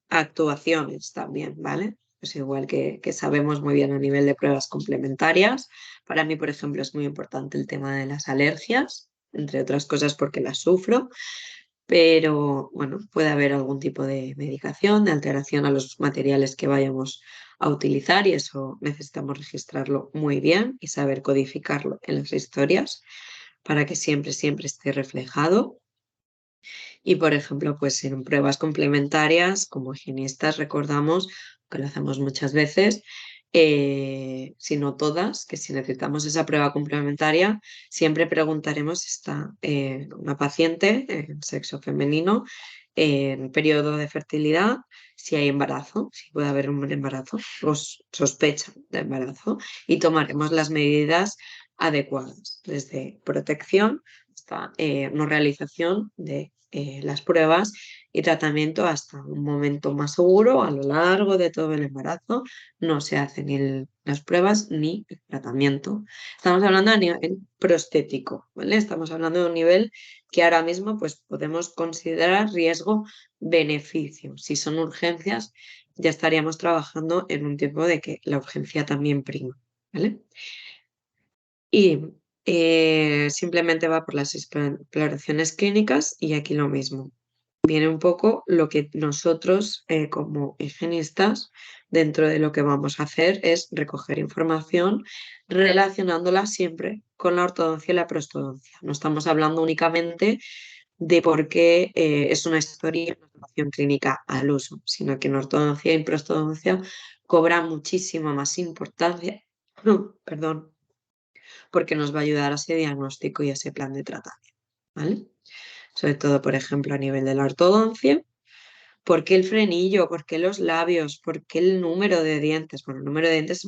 actuaciones también, ¿vale? Pues igual que sabemos muy bien a nivel de pruebas complementarias. Para mí, por ejemplo, es muy importante el tema de las alergias, entre otras cosas porque las sufro, pero bueno, puede haber algún tipo de medicación, de alteración a los materiales que vayamos a utilizar y eso necesitamos registrarlo muy bien y saber codificarlo en las historias para que siempre esté reflejado. Y, por ejemplo, pues en pruebas complementarias, como higienistas, recordamos, que lo hacemos muchas veces, si no todas, que si necesitamos esa prueba complementaria, siempre preguntaremos si está una paciente en sexo femenino en periodo de fertilidad, si hay embarazo, si puede haber un embarazo o sospecha de embarazo y tomaremos las medidas adecuadas, desde protección hasta no realización de las pruebas y tratamiento hasta un momento más seguro a lo largo de todo el embarazo. No se hace ni las pruebas ni el tratamiento. Estamos hablando a nivel prostético, ¿vale? Estamos hablando de un nivel que ahora mismo pues, podemos considerar riesgo-beneficio. Si son urgencias, ya estaríamos trabajando en un tiempo de que la urgencia también prima, ¿vale? Y simplemente va por las exploraciones clínicas y aquí lo mismo. Viene un poco lo que nosotros como higienistas, dentro de lo que vamos a hacer es recoger información relacionándola siempre con la ortodoncia y la prostodoncia. No estamos hablando únicamente de por qué es una historia, una situación clínica al uso, sino que en ortodoncia y prostodoncia cobra muchísima más importancia, perdón, porque nos va a ayudar a ese diagnóstico y a ese plan de tratamiento, ¿vale? Sobre todo, por ejemplo, a nivel de la ortodoncia. ¿Por qué el frenillo? ¿Por qué los labios? ¿Por qué el número de dientes? Bueno, el número de dientes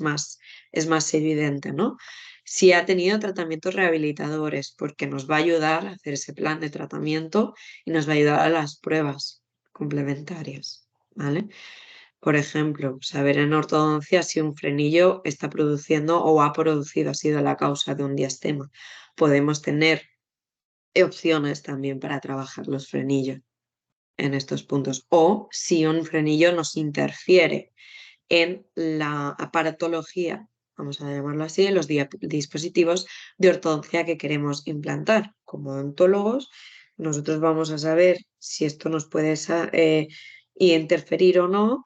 es más evidente, ¿no? Si ha tenido tratamientos rehabilitadores, porque nos va a ayudar a hacer ese plan de tratamiento y nos va a ayudar a las pruebas complementarias, ¿vale? Por ejemplo, saber en ortodoncia si un frenillo está produciendo o ha producido, ha sido la causa de un diastema. Podemos tener opciones también para trabajar los frenillos en estos puntos. O si un frenillo nos interfiere en la aparatología, vamos a llamarlo así, en los dispositivos de ortodoncia que queremos implantar. Como odontólogos, nosotros vamos a saber si esto nos puede interferir o no.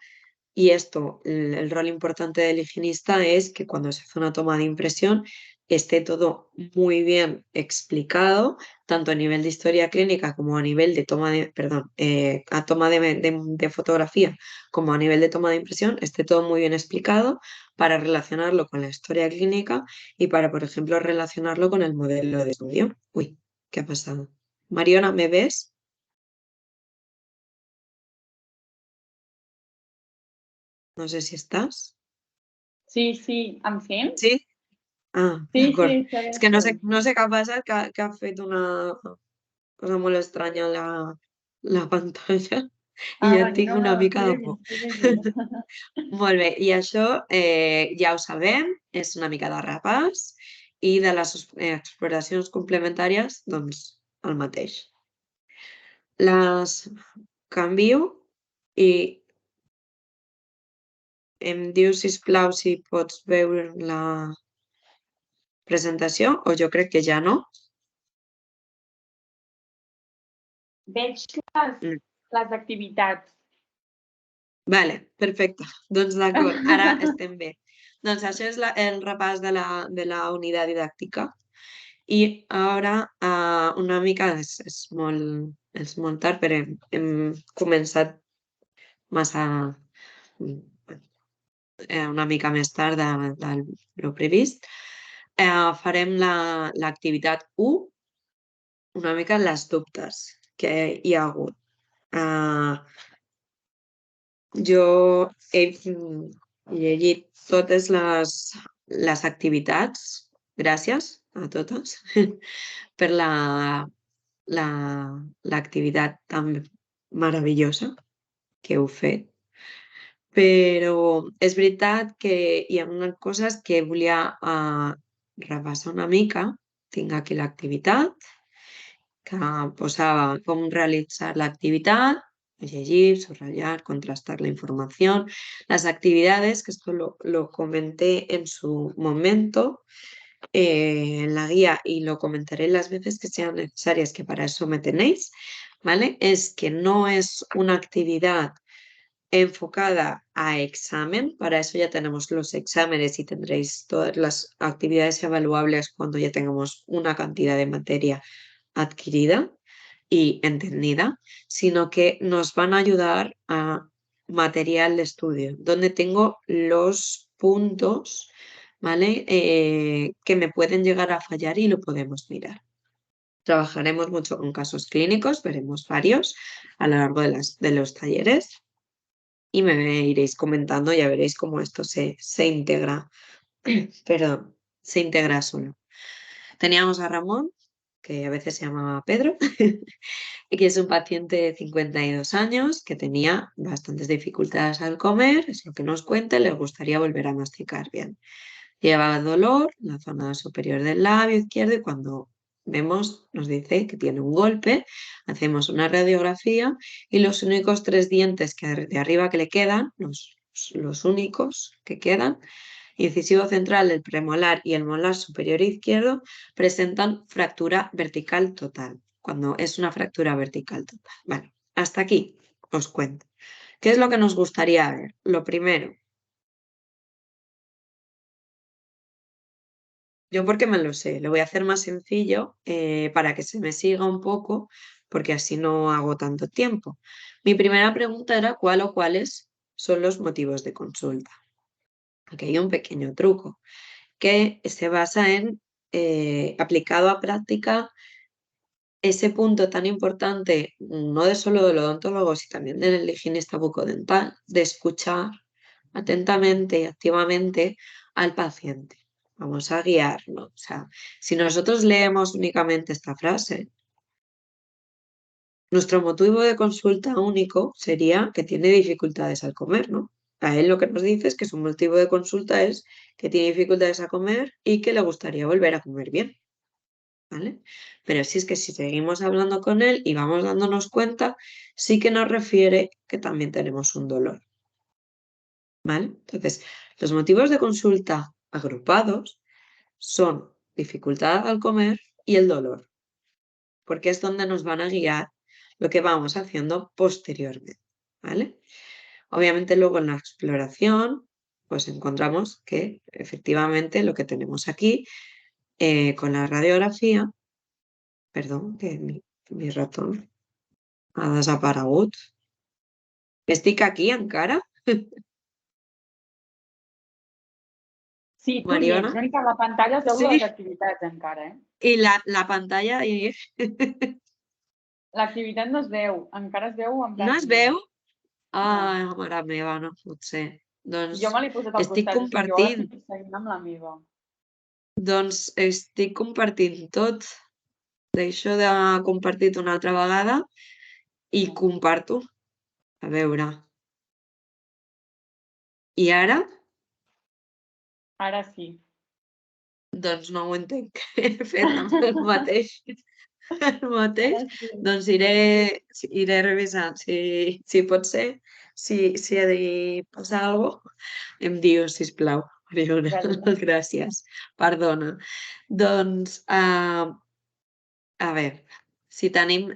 Y esto, el rol importante del higienista es que cuando se hace una toma de impresión esté todo muy bien explicado, tanto a nivel de historia clínica como a nivel de toma de, perdón, a toma de fotografía, como a nivel de toma de impresión, esté todo muy bien explicado para relacionarlo con la historia clínica y para, por ejemplo, relacionarlo con el modelo de estudio. Uy, ¿qué ha pasado? Mariona, ¿me ves? No sé si estás. Sí, sí, em sents? Sí? Ah, Sí, sí, d'acord. està bé, És que està bé. no sé què ha passat, que ha fet una cosa molt estranya la pantalla i Ah, ja vale, tinc no, no, una mica de por. estic llegint. Molt bé, i això ja ho sabem, és una mica de repàs i de les exploracions complementàries, doncs el mateix. Les canvio i em dius, sisplau, si pots veure la presentació o jo crec que ja no. Veig Mm. les activitats. Vale, perfecte. Doncs d'acord, ara estem bé. Doncs això és el repàs de la unitat didàctica. I ara una mica, és molt tard, però hem començat massa, una mica més tard de lo previst. Farem l'activitat 1, una mica les dubtes que hi ha hagut. Jo he llegit totes les activitats, gràcies a totes per l'activitat tan meravellosa que heu fet. Però és veritat que hi ha unes coses que volia repassar una mica. Tinc aquí l'activitat, que posava com realitzar l'activitat, llegir, subrayar, contrastar la información. Las actividades, que esto lo comenté en su momento en la guía y lo comentaré las veces que sean necesarias, que para eso me tenéis, ¿vale? Es que no es una actividad enfocada a examen, para eso ya tenemos los exámenes y tendréis todas las actividades evaluables cuando ya tengamos una cantidad de materia adquirida y entendida, sino que nos van a ayudar a material de estudio, donde tengo los puntos, ¿vale? Que me pueden llegar a fallar y lo podemos mirar. Trabajaremos mucho con casos clínicos, veremos varios a lo largo de los talleres y me iréis comentando, ya veréis cómo esto se integra, perdón, se integra solo. Teníamos a Ramón. que a veces se llamaba Pedro, y que es un paciente de 52 años que tenía bastantes dificultades al comer, es lo que nos cuenta, le gustaría volver a masticar bien. Lleva dolor en la zona superior del labio izquierdo y cuando vemos, nos dice que tiene un golpe, hacemos una radiografía y los únicos 3 dientes que de arriba que le quedan, los únicos que quedan, incisivo central, el premolar y el molar superior izquierdo, presentan fractura vertical total, cuando es una fractura vertical total. Vale, hasta aquí os cuento. ¿Qué es lo que nos gustaría ver? Lo primero, yo porque me lo sé, lo voy a hacer más sencillo para que se me siga un poco, porque así no hago tanto tiempo. Mi primera pregunta era cuál o cuáles son los motivos de consulta. Aquí hay un pequeño truco que se basa en aplicado a práctica ese punto tan importante, no de solo del odontólogo, sino también del higienista bucodental, de escuchar atentamente y activamente al paciente. Vamos a guiarlo. O sea, si nosotros leemos únicamente esta frase, nuestro motivo de consulta único sería que tiene dificultades al comer, ¿no? A él lo que nos dice es que su motivo de consulta es que tiene dificultades a comer y que le gustaría volver a comer bien. ¿Vale? Pero si es que si seguimos hablando con él y vamos dándonos cuenta, sí que nos refiere que también tenemos un dolor, ¿vale? Entonces, los motivos de consulta agrupados son dificultad al comer y el dolor, porque es donde nos van a guiar lo que vamos haciendo posteriormente, ¿vale? Obviamente luego en la exploración, pues encontramos que efectivamente lo que tenemos aquí con la radiografía, perdón, que mi ratón ha desaparegut. Estic aquí encara, Sí, tu hi ets, Mariona? l'únic que a la pantalla es veu Sí, les activitats encara, eh? i la pantalla i L'activitat no es veu, encara es veu en no blanc es i veu? negre. No. Ai, mare meva, no pot ser. Doncs Jo me l'he posat al estic costat, o sigui, jo ara compartint, estic seguint amb la meva. doncs estic compartint tot. Deixo de compartir-ho una altra vegada i No. comparto. A veure. I ara? Ara sí. Doncs no ho entenc. He fet el mateix. El Ara mateix, sí. doncs iré revisant. Si pot ser, si ha de passar alguna cosa, em dius, sisplau, Mariona. Vale. Gràcies. Perdona. Doncs, a veure, si tenim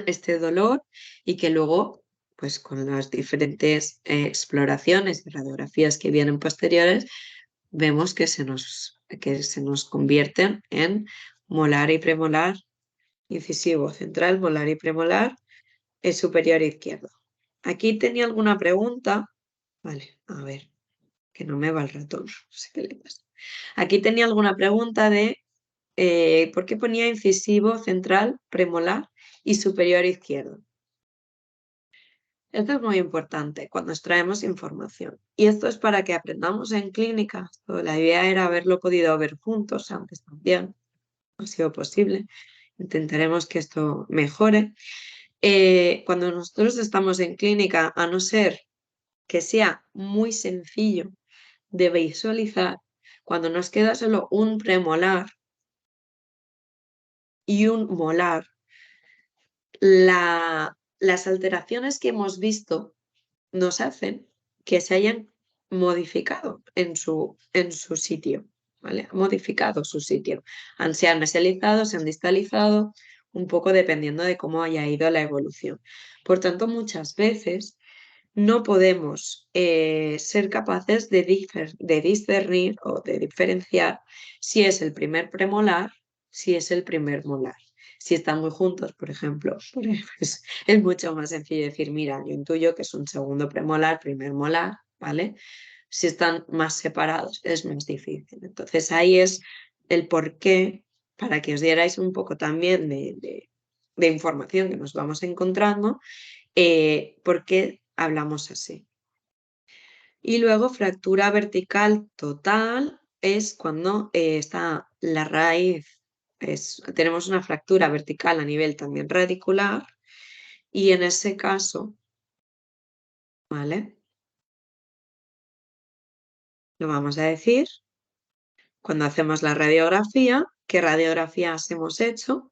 este dolor y que luego, pues con las diferentes exploraciones y radiografías que vienen posteriores, vemos que se nos convierten en molar y premolar, incisivo central, molar y premolar, superior izquierdo. Aquí tenía alguna pregunta. Vale, a ver, que no me va el ratón, no sé qué le pasa. Aquí tenía alguna pregunta de por qué ponía incisivo central, premolar y superior izquierdo. Esto es muy importante cuando extraemos información. Y esto es para que aprendamos en clínica. La idea era haberlo podido ver juntos, antes también no ha sido posible. Intentaremos que esto mejore. Cuando nosotros estamos en clínica, a no ser que sea muy sencillo de visualizar, cuando nos queda solo un premolar y un molar, las alteraciones que hemos visto nos hacen que se hayan modificado en su sitio, ¿vale? Han modificado su sitio. Se han mesializado, se han distalizado, un poco dependiendo de cómo haya ido la evolución. Por tanto, muchas veces no podemos ser capaces de discernir o de diferenciar si es el primer premolar, si es el primer molar. Si están muy juntos, por ejemplo, pues es mucho más sencillo decir, mira, yo intuyo que es un segundo premolar, primer molar, ¿vale? Si están más separados es más difícil. Entonces ahí es el porqué, para que os dierais un poco también de información que nos vamos encontrando, por qué hablamos así. Y luego fractura vertical total, es cuando está la raíz, tenemos una fractura vertical a nivel también radicular y en ese caso, ¿vale? Lo vamos a decir cuando hacemos la radiografía, ¿qué radiografías hemos hecho?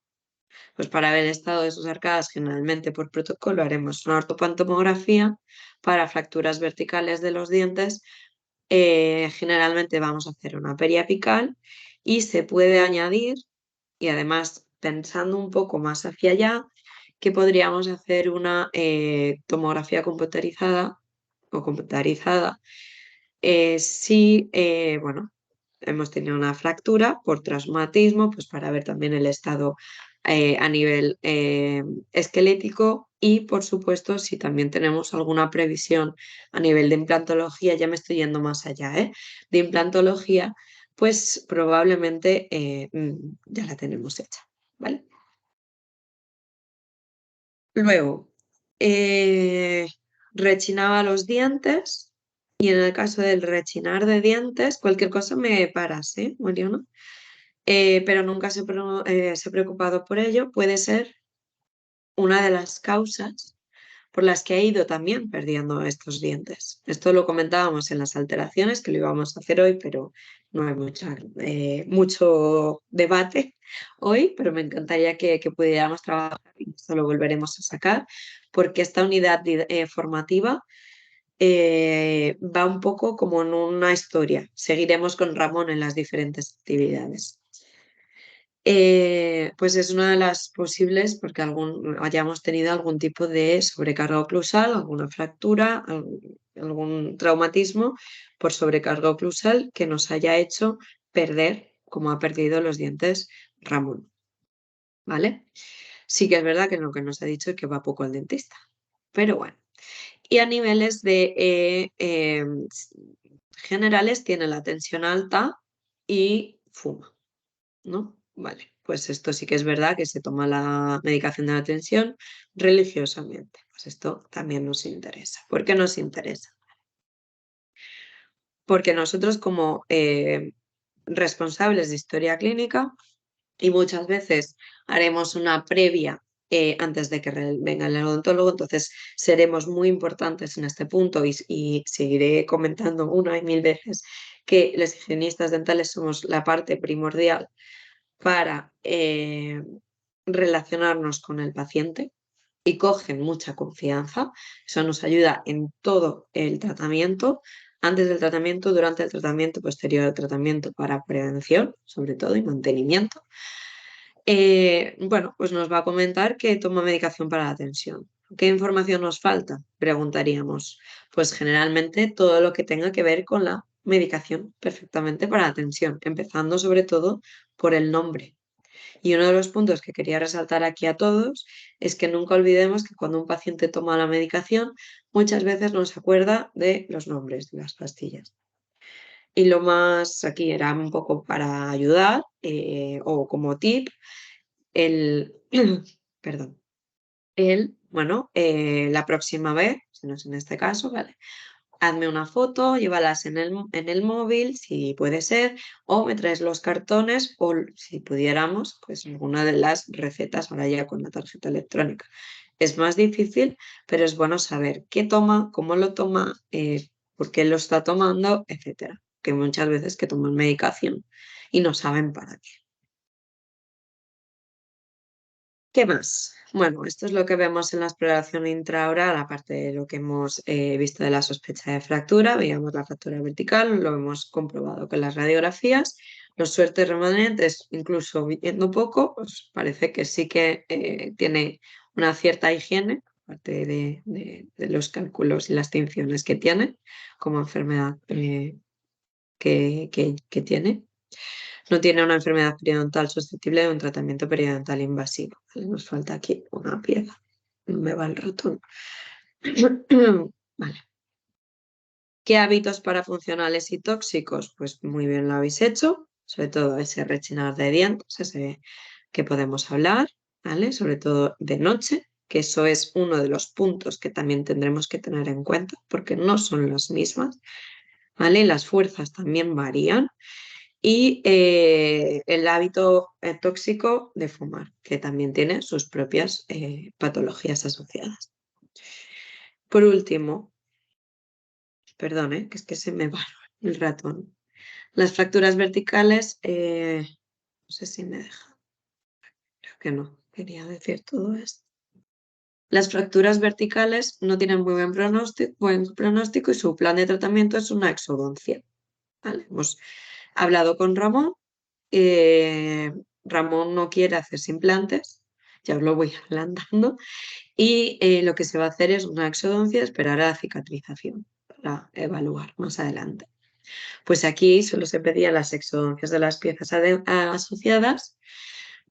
Pues para ver el estado de sus arcadas, generalmente por protocolo haremos una ortopantomografía. Para fracturas verticales de los dientes, generalmente vamos a hacer una periapical y se puede añadir, y además pensando un poco más hacia allá, que podríamos hacer una tomografía computarizada o computarizada si, bueno, hemos tenido una fractura por traumatismo, pues para ver también el estado a nivel esquelético y, por supuesto, si también tenemos alguna previsión a nivel de implantología, ya me estoy yendo más allá, de implantología, pues probablemente ya la tenemos hecha, ¿vale? Luego, rechinaba los dientes y en el caso del rechinar de dientes, cualquier cosa me paras, Mariana? Pero nunca se ha preocupado por ello. Puede ser una de las causas por las que ha ido también perdiendo estos dientes. Esto lo comentábamos en las alteraciones, que lo íbamos a hacer hoy, pero no hay mucho debate hoy, pero me encantaría que pudiéramos trabajar y esto lo volveremos a sacar, porque esta unidad formativa va un poco como en una historia. Seguiremos con Ramón en las diferentes actividades. Pues es una de las posibles porque hayamos tenido algún tipo de sobrecarga oclusal, alguna fractura, algún traumatismo por sobrecarga oclusal que nos haya hecho perder, como ha perdido los dientes Ramón. ¿Vale? Sí que es verdad que lo que nos ha dicho es que va poco al dentista, pero bueno. Y a niveles generales tiene la tensión alta y fuma, ¿no? Vale, pues esto sí que es verdad que se toma la medicación de la tensión religiosamente. Pues esto también nos interesa. ¿Por qué nos interesa? Porque nosotros como responsables de historia clínica y muchas veces haremos una previa antes de que venga el odontólogo, entonces seremos muy importantes en este punto y seguiré comentando una y mil veces que los higienistas dentales somos la parte primordial para relacionarnos con el paciente y cogen mucha confianza. Eso nos ayuda en todo el tratamiento, antes del tratamiento, durante el tratamiento, posterior al tratamiento para prevención, sobre todo, y mantenimiento. Bueno, pues nos va a comentar que toma medicación para la tensión. ¿Qué información nos falta? Preguntaríamos. Pues generalmente todo lo que tenga que ver con la medicación perfectamente para la tensión, empezando sobre todo por el nombre. Y uno de los puntos que quería resaltar aquí a todos es que nunca olvidemos que cuando un paciente toma la medicación, muchas veces no se acuerda de los nombres de las pastillas. Y lo más aquí era un poco para ayudar o como tip, perdón, bueno, la próxima vez, si no es en este caso, ¿vale? Hazme una foto, llévalas en el móvil, si puede ser, o me traes los cartones, o si pudiéramos, pues alguna de las recetas ahora ya con la tarjeta electrónica. Es más difícil, pero es bueno saber qué toma, cómo lo toma, por qué lo está tomando, etcétera. Que muchas veces que toman medicación y no saben para qué. ¿Qué más? Bueno, esto es lo que vemos en la exploración intraoral, aparte de lo que hemos visto de la sospecha de fractura. Veíamos la fractura vertical, lo hemos comprobado con las radiografías. Los suertes remanentes, incluso viendo poco, pues parece que sí que tiene una cierta higiene, aparte de los cálculos y las tinciones que tiene como enfermedad que tiene. No tiene una enfermedad periodontal susceptible de un tratamiento periodontal invasivo. ¿Vale? Nos falta aquí una pieza. No me va el ratón. Vale. ¿Qué hábitos parafuncionales y tóxicos? Pues muy bien lo habéis hecho. Sobre todo ese rechinar de dientes, ese que podemos hablar, ¿vale? Sobre todo de noche, que eso es uno de los puntos que también tendremos que tener en cuenta porque no son las mismas, ¿vale? Las fuerzas también varían. y el hábito tóxico de fumar, que también tiene sus propias patologías asociadas. Por último, perdón, que es que se me va el ratón. Las fracturas verticales, no sé si me deja, creo que no, quería decir todo esto. Las fracturas verticales no tienen muy buen pronóstico y su plan de tratamiento es una exodoncia. ¿Vale? Hemos hablado con Ramón. Ramón no quiere hacerse implantes, ya os lo voy adelantando, y lo que se va a hacer es una exodoncia, esperar a la cicatrización para evaluar más adelante. Pues aquí solo se pedían las exodoncias de las piezas asociadas.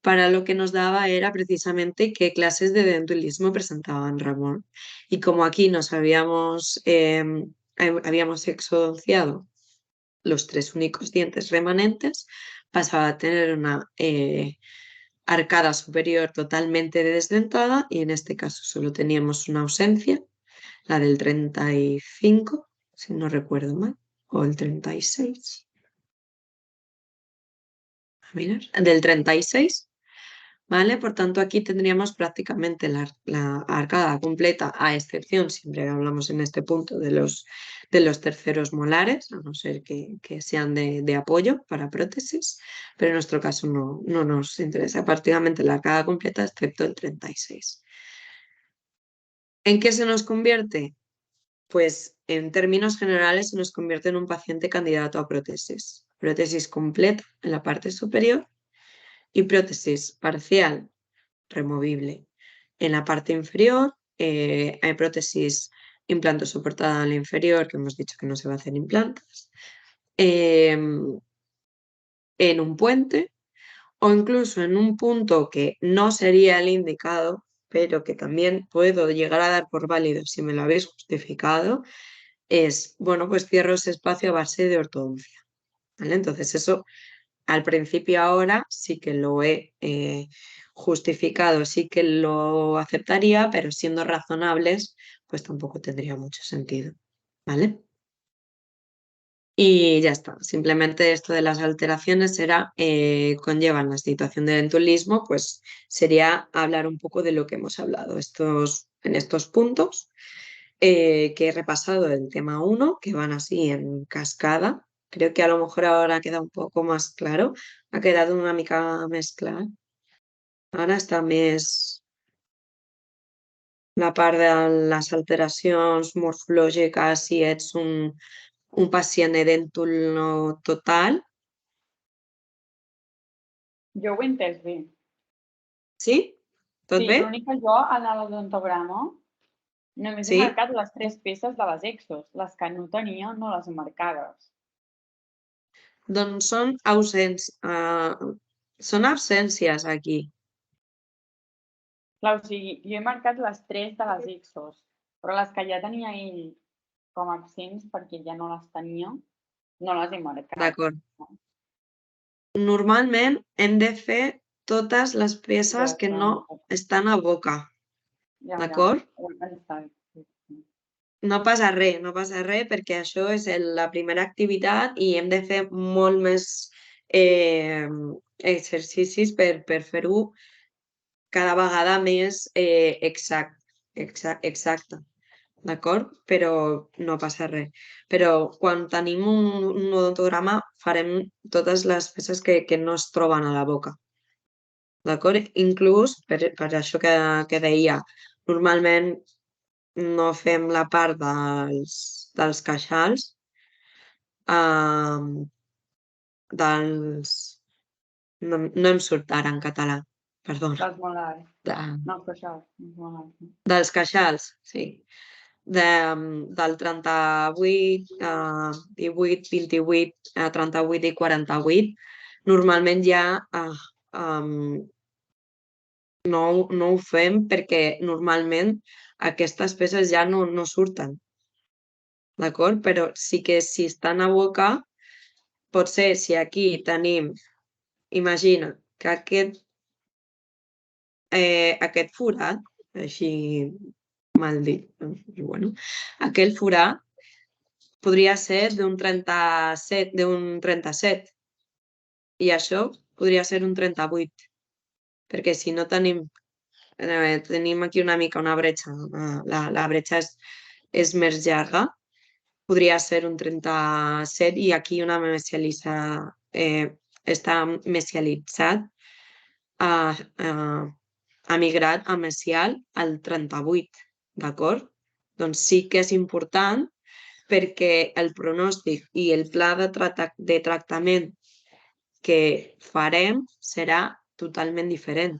Para lo que nos daba era precisamente qué clases de dentulismo presentaban Ramón. Y como aquí habíamos exodonciado los 3 únicos dientes remanentes, pasaba a tener una arcada superior totalmente desdentada y en este caso solo teníamos una ausencia, la del 35, si no recuerdo mal, o el 36. A mirar, del 36. ¿Vale? Por tanto, aquí tendríamos prácticamente la arcada completa, a excepción, siempre hablamos en este punto de los terceros molares, a no ser que sean de apoyo para prótesis, pero en nuestro caso no nos interesa prácticamente la arcada completa, excepto el 36. ¿En qué se nos convierte? Pues en términos generales se nos convierte en un paciente candidato a prótesis. Prótesis completa en la parte superior y prótesis parcial removible. En la parte inferior hay prótesis implante soportada en la inferior, que hemos dicho que no se va a hacer implantes, en un puente o incluso en un punto que no sería el indicado, pero que también puedo llegar a dar por válido si me lo habéis justificado, es, bueno, pues cierro ese espacio a base de ortodoncia. ¿Vale? Entonces eso al principio ahora sí que lo he justificado, sí que lo aceptaría, pero siendo razonables, pues tampoco tendría mucho sentido. ¿Vale? Y ya está. Simplemente esto de las alteraciones conllevan la situación de dentulismo, pues sería hablar un poco de lo que hemos hablado en estos puntos, que he repasado el tema 1, que van así en cascada. Creo que a lo mejor ahora queda un poco más claro. Ha quedado una mica més clar. Ara està més la part de les alteracions morfològiques si ets un pacient edèntul no total. Jo ho he entès bé. Sí? Tot Sí, bé? l'únic que jo en l'odontograma només he Sí? marcat les 3 peces de les exos, les que no tenia no les he marcades. Doncs són absències aquí. Clar, o sigui, jo he marcat les 3 de les exos, però les que ja tenia ell com a absents perquè ja no les tenia, no les he marcat. D'acord. Normalment hem de fer totes les peces que no estan a boca. Ja, D'acord? ho he pensat. Sí. No passa res, perquè això és la primera activitat i hem de fer molt més exercicis per fer-ho cada vegada més exacte. D'acord? Però no passa res. Però quan tenim un odontograma farem totes les peces que no es troben a la boca. D'acord? Inclús, per això que deia, normalment no fem la part dels queixals, no em surt ara en català, perdona. Les molars. No, els queixals. Les molars. Dels queixals, sí. Del 38, 18, 28, 38 i 48, normalment ja no ho fem perquè normalment aquestes peces ja no surten. D'acord? Però sí que si estan a boca, potser si aquí tenim, imagina que aquest forat, així mal dit, bueno, aquell forat podria ser d'un 37, I això podria ser un 38, perquè si no tenim aquí una mica una bretxa, la bretxa és més llarga, podria ser un 37 i aquí està mesialitzat, ha migrat a mesial al 38, d'acord? Doncs sí que és important perquè el pronòstic i el pla de tractament que farem serà totalment diferent.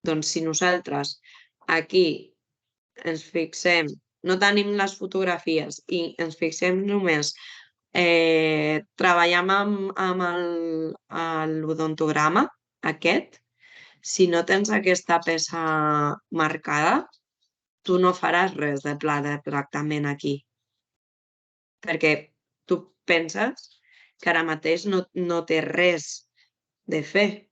Doncs si nosaltres aquí ens fixem, no tenim les fotografies i ens fixem només, treballem amb l'odontograma aquest, si no tens aquesta peça marcada, tu no faràs res de pla de tractament aquí, perquè tu penses que ara mateix no té res de fer.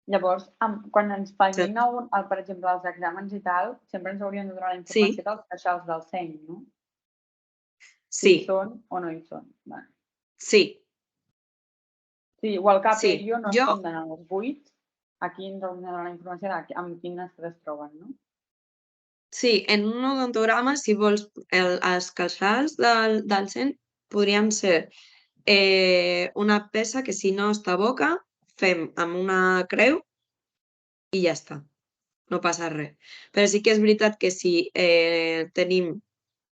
Llavors, quan ens facin, per exemple, els exàmens i tal, sempre ens haurien de donar la informació dels queixals del seny, no? Si hi són o no hi són. Vale. Sí. Sí, igual que a Perio no es compten els 8, aquí ens haurien de donar la informació amb quin estat es troben, no? Sí, en un odontograma, si vols, els queixals del seny podrien ser una peça que si no està boca, fem amb una creu i ja està, no passa res. Però sí que és veritat que si tenim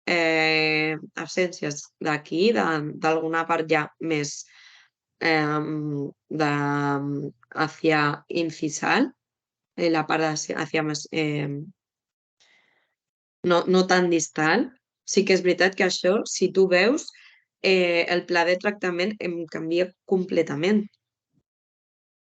absències d'aquí, d'alguna part ja més hacia incisal, la part hacia més, no tan distal, sí que és veritat que això, si tu veus, el pla de tractament em canvia completament,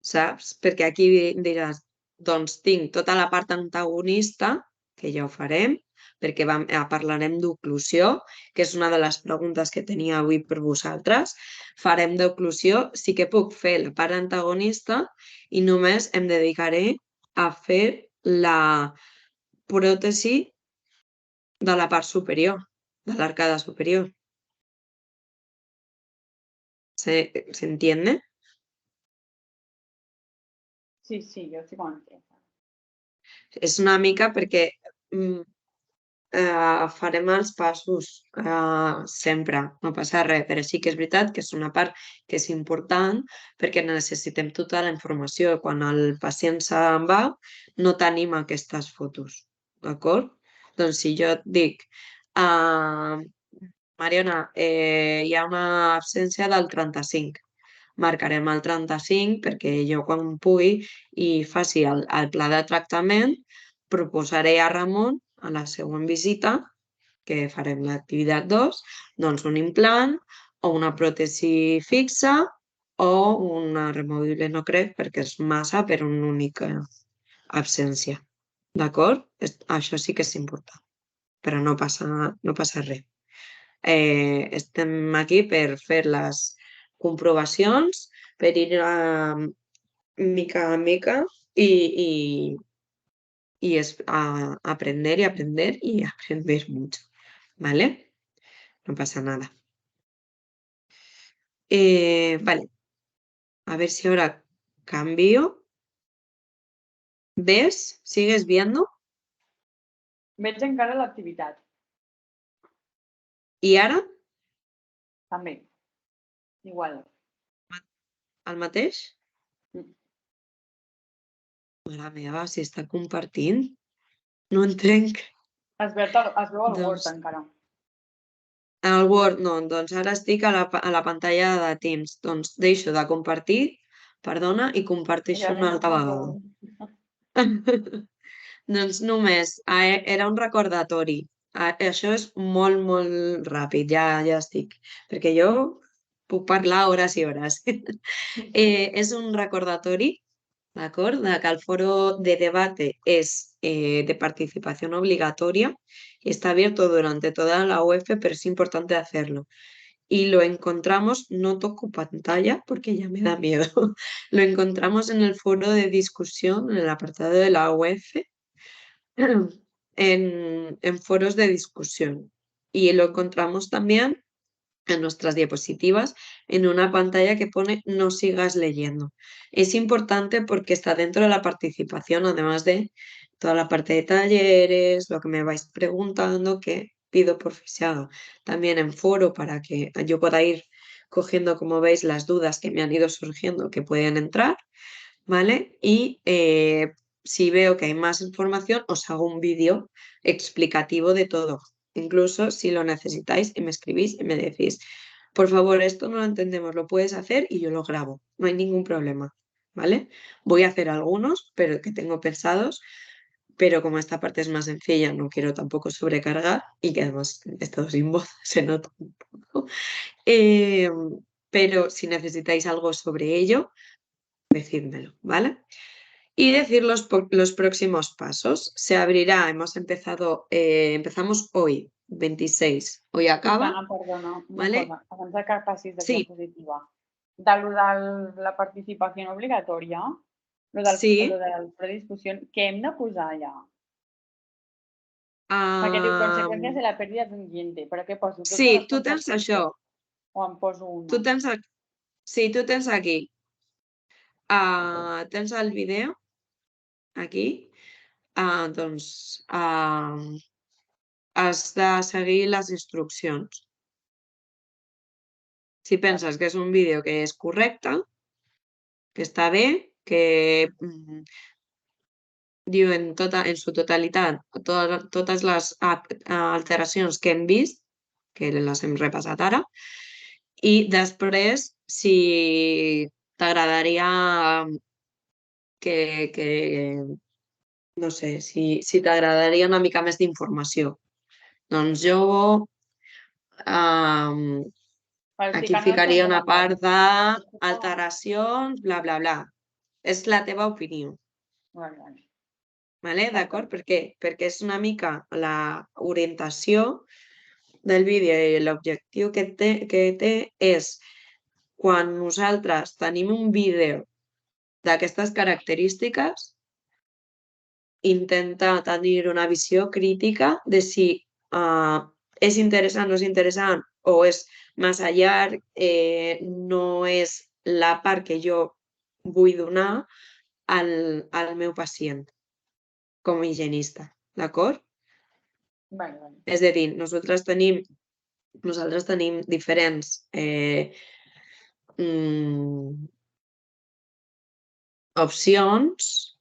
saps? Perquè aquí diràs, doncs tinc tota la part antagonista, que ja ho farem, perquè parlarem d'oclusió, que és una de les preguntes que tenia avui per vosaltres. Farem d'oclusió, sí que puc fer la part antagonista i només em dedicaré a fer la pròtesi de la part superior, de l'arcada superior. ¿Se entiende? Sí, jo sí que ho entenc. És una mica perquè farem els passos sempre, no passa res, però sí que és veritat que és una part que és important perquè necessitem tota la informació. Quan el pacient se'n va, no tenim aquestes fotos, d'acord? Doncs si jo et dic, Mariona, hi ha una absència del 35, marcarem el 35 perquè jo quan pugui i faci el pla de tractament proposaré a Ramon a la següent visita, que farem l'activitat 2, doncs un implant o una pròtesi fixa o una removible no crec perquè és massa per una única absència. D'acord? Això sí que és important, però no passa res. Estem aquí per fer les comprovacions, per ir mica a mica y aprender y aprender y aprender mucho, ¿vale? No pasa nada. Vale, a ver si ahora cambio. ¿Ves? ¿Sigues viendo? Veig encara l'activitat. I ara? També. Igual. El mateix? Mare meva, si està compartint. No entenc. Es veu el Word encara. El Word no, doncs ara estic a la pantalla de Teams. Doncs deixo de compartir, perdona, i comparteixo una altra vegada. Doncs només, era un recordatori. Això és molt, molt ràpid, ja estic, perquè jo puc parlar hores i hores. És un recordatori, ¿d'acord? De que el foro de debate es de participación obligatoria y está abierto durante toda la UEF, pero es importante hacerlo. Y lo encontramos, no toco pantalla porque ya me da miedo, lo encontramos en el foro de discusión, en el apartado de la UEF, en foros de discusión. Y lo encontramos también en nuestras diapositivas en una pantalla que pone no sigas leyendo. Es importante porque está dentro de la participación, además de toda la parte de talleres, lo que me vais preguntando, que pido por que se haga también en foro para que yo pueda ir cogiendo, como veis, las dudas que me han ido surgiendo que pueden entrar, ¿vale? Y si veo que hay más información, os hago un vídeo explicativo de todo. Incluso si lo necesitáis y me escribís y me decís, por favor, esto no lo entendemos, lo puedes hacer y yo lo grabo, no hay ningún problema, ¿vale? Voy a hacer algunos, pero que tengo pensados, pero como esta parte es más sencilla, no quiero tampoco sobrecargar y que además he estado sin voz, se nota un poco. Pero si necesitáis algo sobre ello, decídmelo, ¿vale? Y decir los próximos pasos. Se abrirá, empezamos hoy, 26. Hoy acaba. Susana, perdona, una ¿Vale? cosa, abans de que passis de Sí, diapositiva. De la participació obligatòria, sí. lo de la predisposició, què hem de posar allà? Perquè diu Ah, conseqüències de la pèrdua d'un cliente, però què poso? Totes sí, les tu tens això. conseqüències o en poso Tu una? tens, sí, tu tens aquí. Tens el vídeo aquí. Doncs has de seguir les instruccions. Si penses que és un vídeo que és correcte, que està bé, que diu en su totalitat totes les alteracions que hem vist, que les hem repassat ara, i després si t'agradaria que no sé, si t'agradaria una mica més d'informació. Doncs jo aquí Ficant els ficaria una part comentaris. d'alteracions, bla, bla, bla. És la teva opinió. Vale, vale. Vale? D'acord? Per què? Perquè és una mica la orientació del vídeo i l'objectiu que té és quan nosaltres tenim un vídeo d'aquestes característiques, intentar tenir una visió crítica de si és interessant, no és interessant o és massa llarg, no és la part que jo vull donar al meu pacient com a higienista, d'acord? Vale, vale. És a dir, nosaltres tenim diferents opcions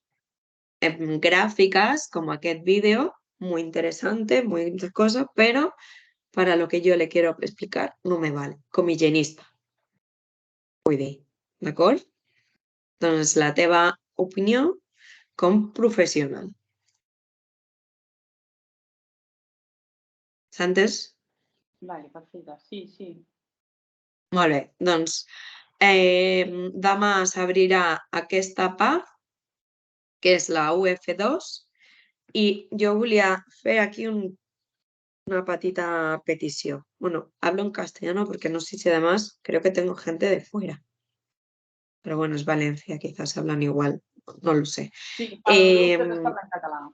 gráficas como aquest vídeo, muy interesante, muy cosa, pero para lo que yo le quiero explicar no me vale, com a higienista. Vull dir, d'acord? Doncs la teva opinió com professional. S'ha entès? Vale, perfecte. Sí, sí. Molt bé, doncs demà s'obrirà aquesta part, que és la UF2, i jo volia fer aquí una patita petició. Bueno, hablo en castellano porque no sé si además creo que tengo gente de fuera. Pero bueno, es Valencia, quizás hablan igual, no lo sé. Sí, al grup totes parlen català.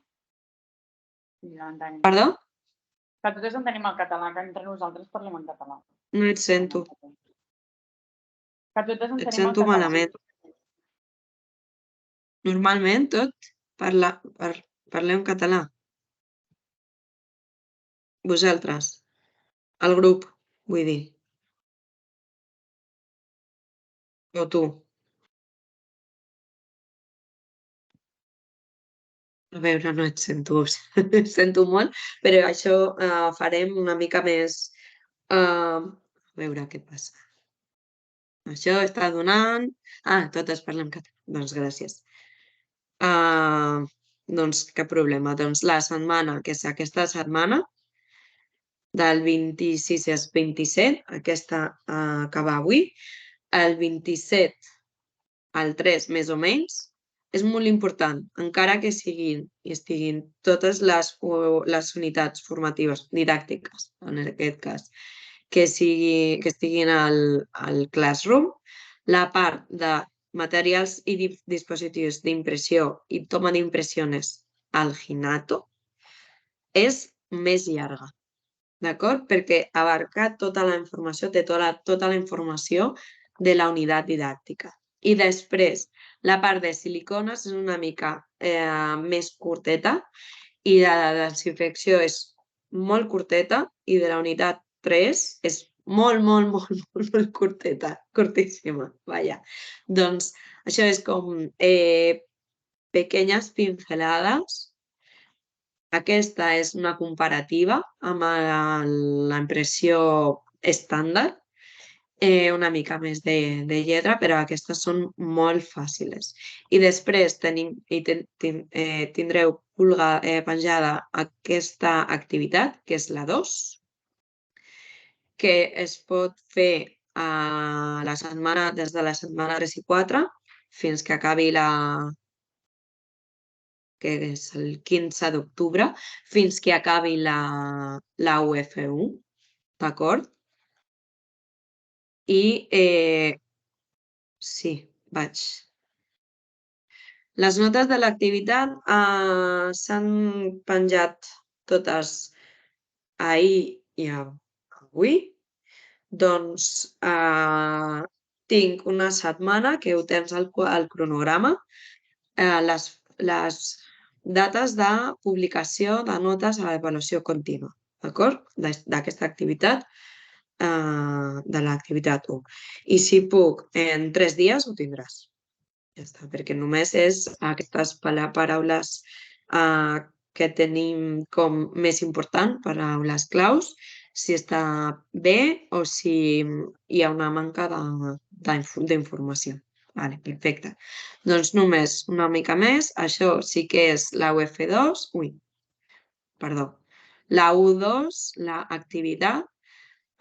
Sí, ja entenem. Perdó? Que totes entenem el català, que entre nosaltres parlem en català. No et sento. Que totes Et entenem el sento català. malament. Normalment tot parleu en català. Vosaltres. El grup, vull dir. O tu. A veure, no et sento. Et sento molt, però això farem una mica més... a veure què passa. Això està donant... totes parlem català. Doncs gràcies. Doncs cap problema. Doncs la setmana, que és aquesta setmana, del 26 al 27, aquesta que va avui, el 27 al 3 més o menys, és molt important, encara que estiguin totes les unitats formatives didàctiques, en aquest cas, que estiguin al Classroom, la part de materials i dispositius d'impressió i toma d'impressiones al Ginato és més llarga. d'acord? Perquè abarca tota la informació, té tota la informació de la unitat didàctica. I després, la part de silicones és una mica més curteta i de la desinfecció és molt curteta i de la unitat 3 és molt, molt, molt, molt, molt curteta, curtíssima, vaja. Doncs això és com pequeñas pinceladas. Aquesta és una comparativa amb la impressió estàndard, una mica més de lletra, però aquestes són molt fàcils. I després tindreu penjada aquesta activitat, que és la 2, que es pot fer des de la setmana 3 i 4 fins que acabi que és el 15 d'octubre, fins que acabi la UF1, d'acord? I sí, vaig. Les notes de l'activitat s'han penjat totes ahir i avui. Doncs tinc una setmana que ho tens al cronograma, les dates de publicació de notes a l'avaluació contínua, d'acord? D'aquesta activitat, de l'activitat 1. I si puc, en 3 dies ho tindràs. Ja està, perquè només és aquestes paraules que tenim com més important, paraules claus, si està bé o si hi ha una manca d'informació. Vale, perfecte. Doncs només una mica més. Això sí que és la UF2. La U2, l'activitat,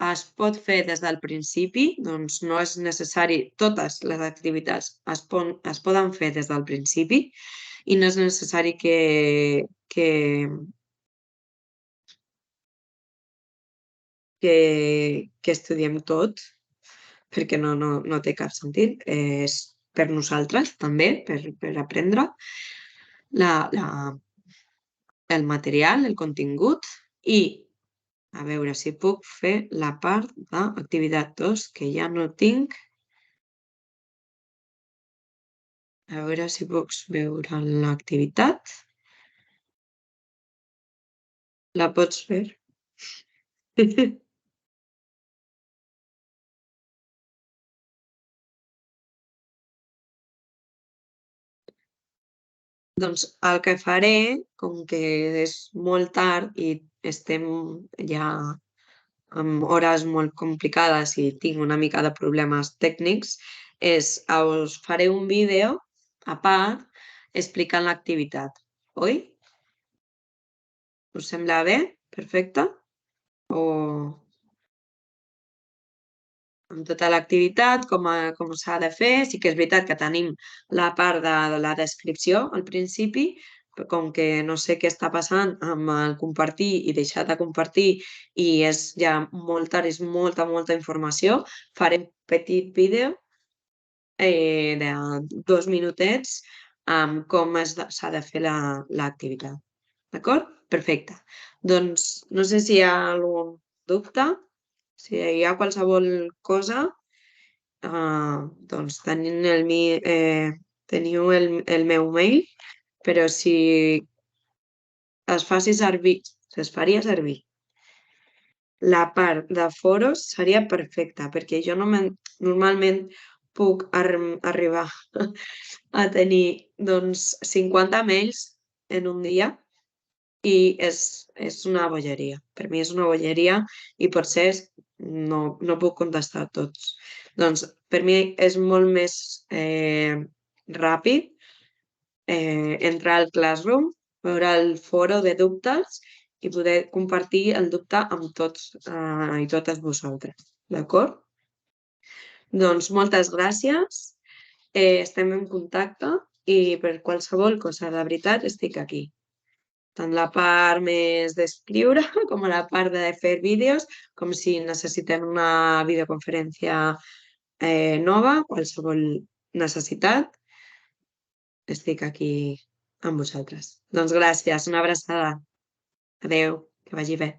es pot fer des del principi, doncs no és necessari, totes les activitats es poden fer des del principi i no és necessari que estudiem tot, perquè no té cap sentit. És per nosaltres també, per aprendre el material, el contingut i a veure si puc fer la part d'activitat 2, que ja no tinc. A veure si puc veure l'activitat. La pots fer? Doncs el que faré, com que és molt tard i estem ja amb hores molt complicades i tinc una mica de problemes tècnics, us faré un vídeo a part explicant l'activitat, oi? Us sembla bé? Perfecte? O amb tota l'activitat, com s'ha de fer. Sí que és veritat que tenim la part de la descripció al principi, però com que no sé què està passant amb el compartir i deixar de compartir i és ja molt tard, és molta, molta informació, faré un petit vídeo de 2 minutets amb com s'ha de fer l'activitat. D'acord? Perfecte. Doncs no sé si hi ha algun dubte. Si hi ha qualsevol cosa, doncs teniu el meu mail, però si es faria servir la part de foros seria perfecta, perquè jo normalment puc arribar a tenir 50 mails en un dia i és una bogeria. Per mi és una bogeria i potser no puc contestar a tots. Doncs per mi és molt més ràpid entrar al Classroom, veure el foro de dubtes i poder compartir el dubte amb tots i totes vosaltres. D'acord? Doncs moltes gràcies. Estem en contacte i per qualsevol cosa de veritat estic aquí. Tant la part més d'escriure com la part de fer vídeos, com si necessitem una videoconferència nova, qualsevol necessitat, estic aquí amb vosaltres. Doncs gràcies, una abraçada. Adéu, que vagi bé.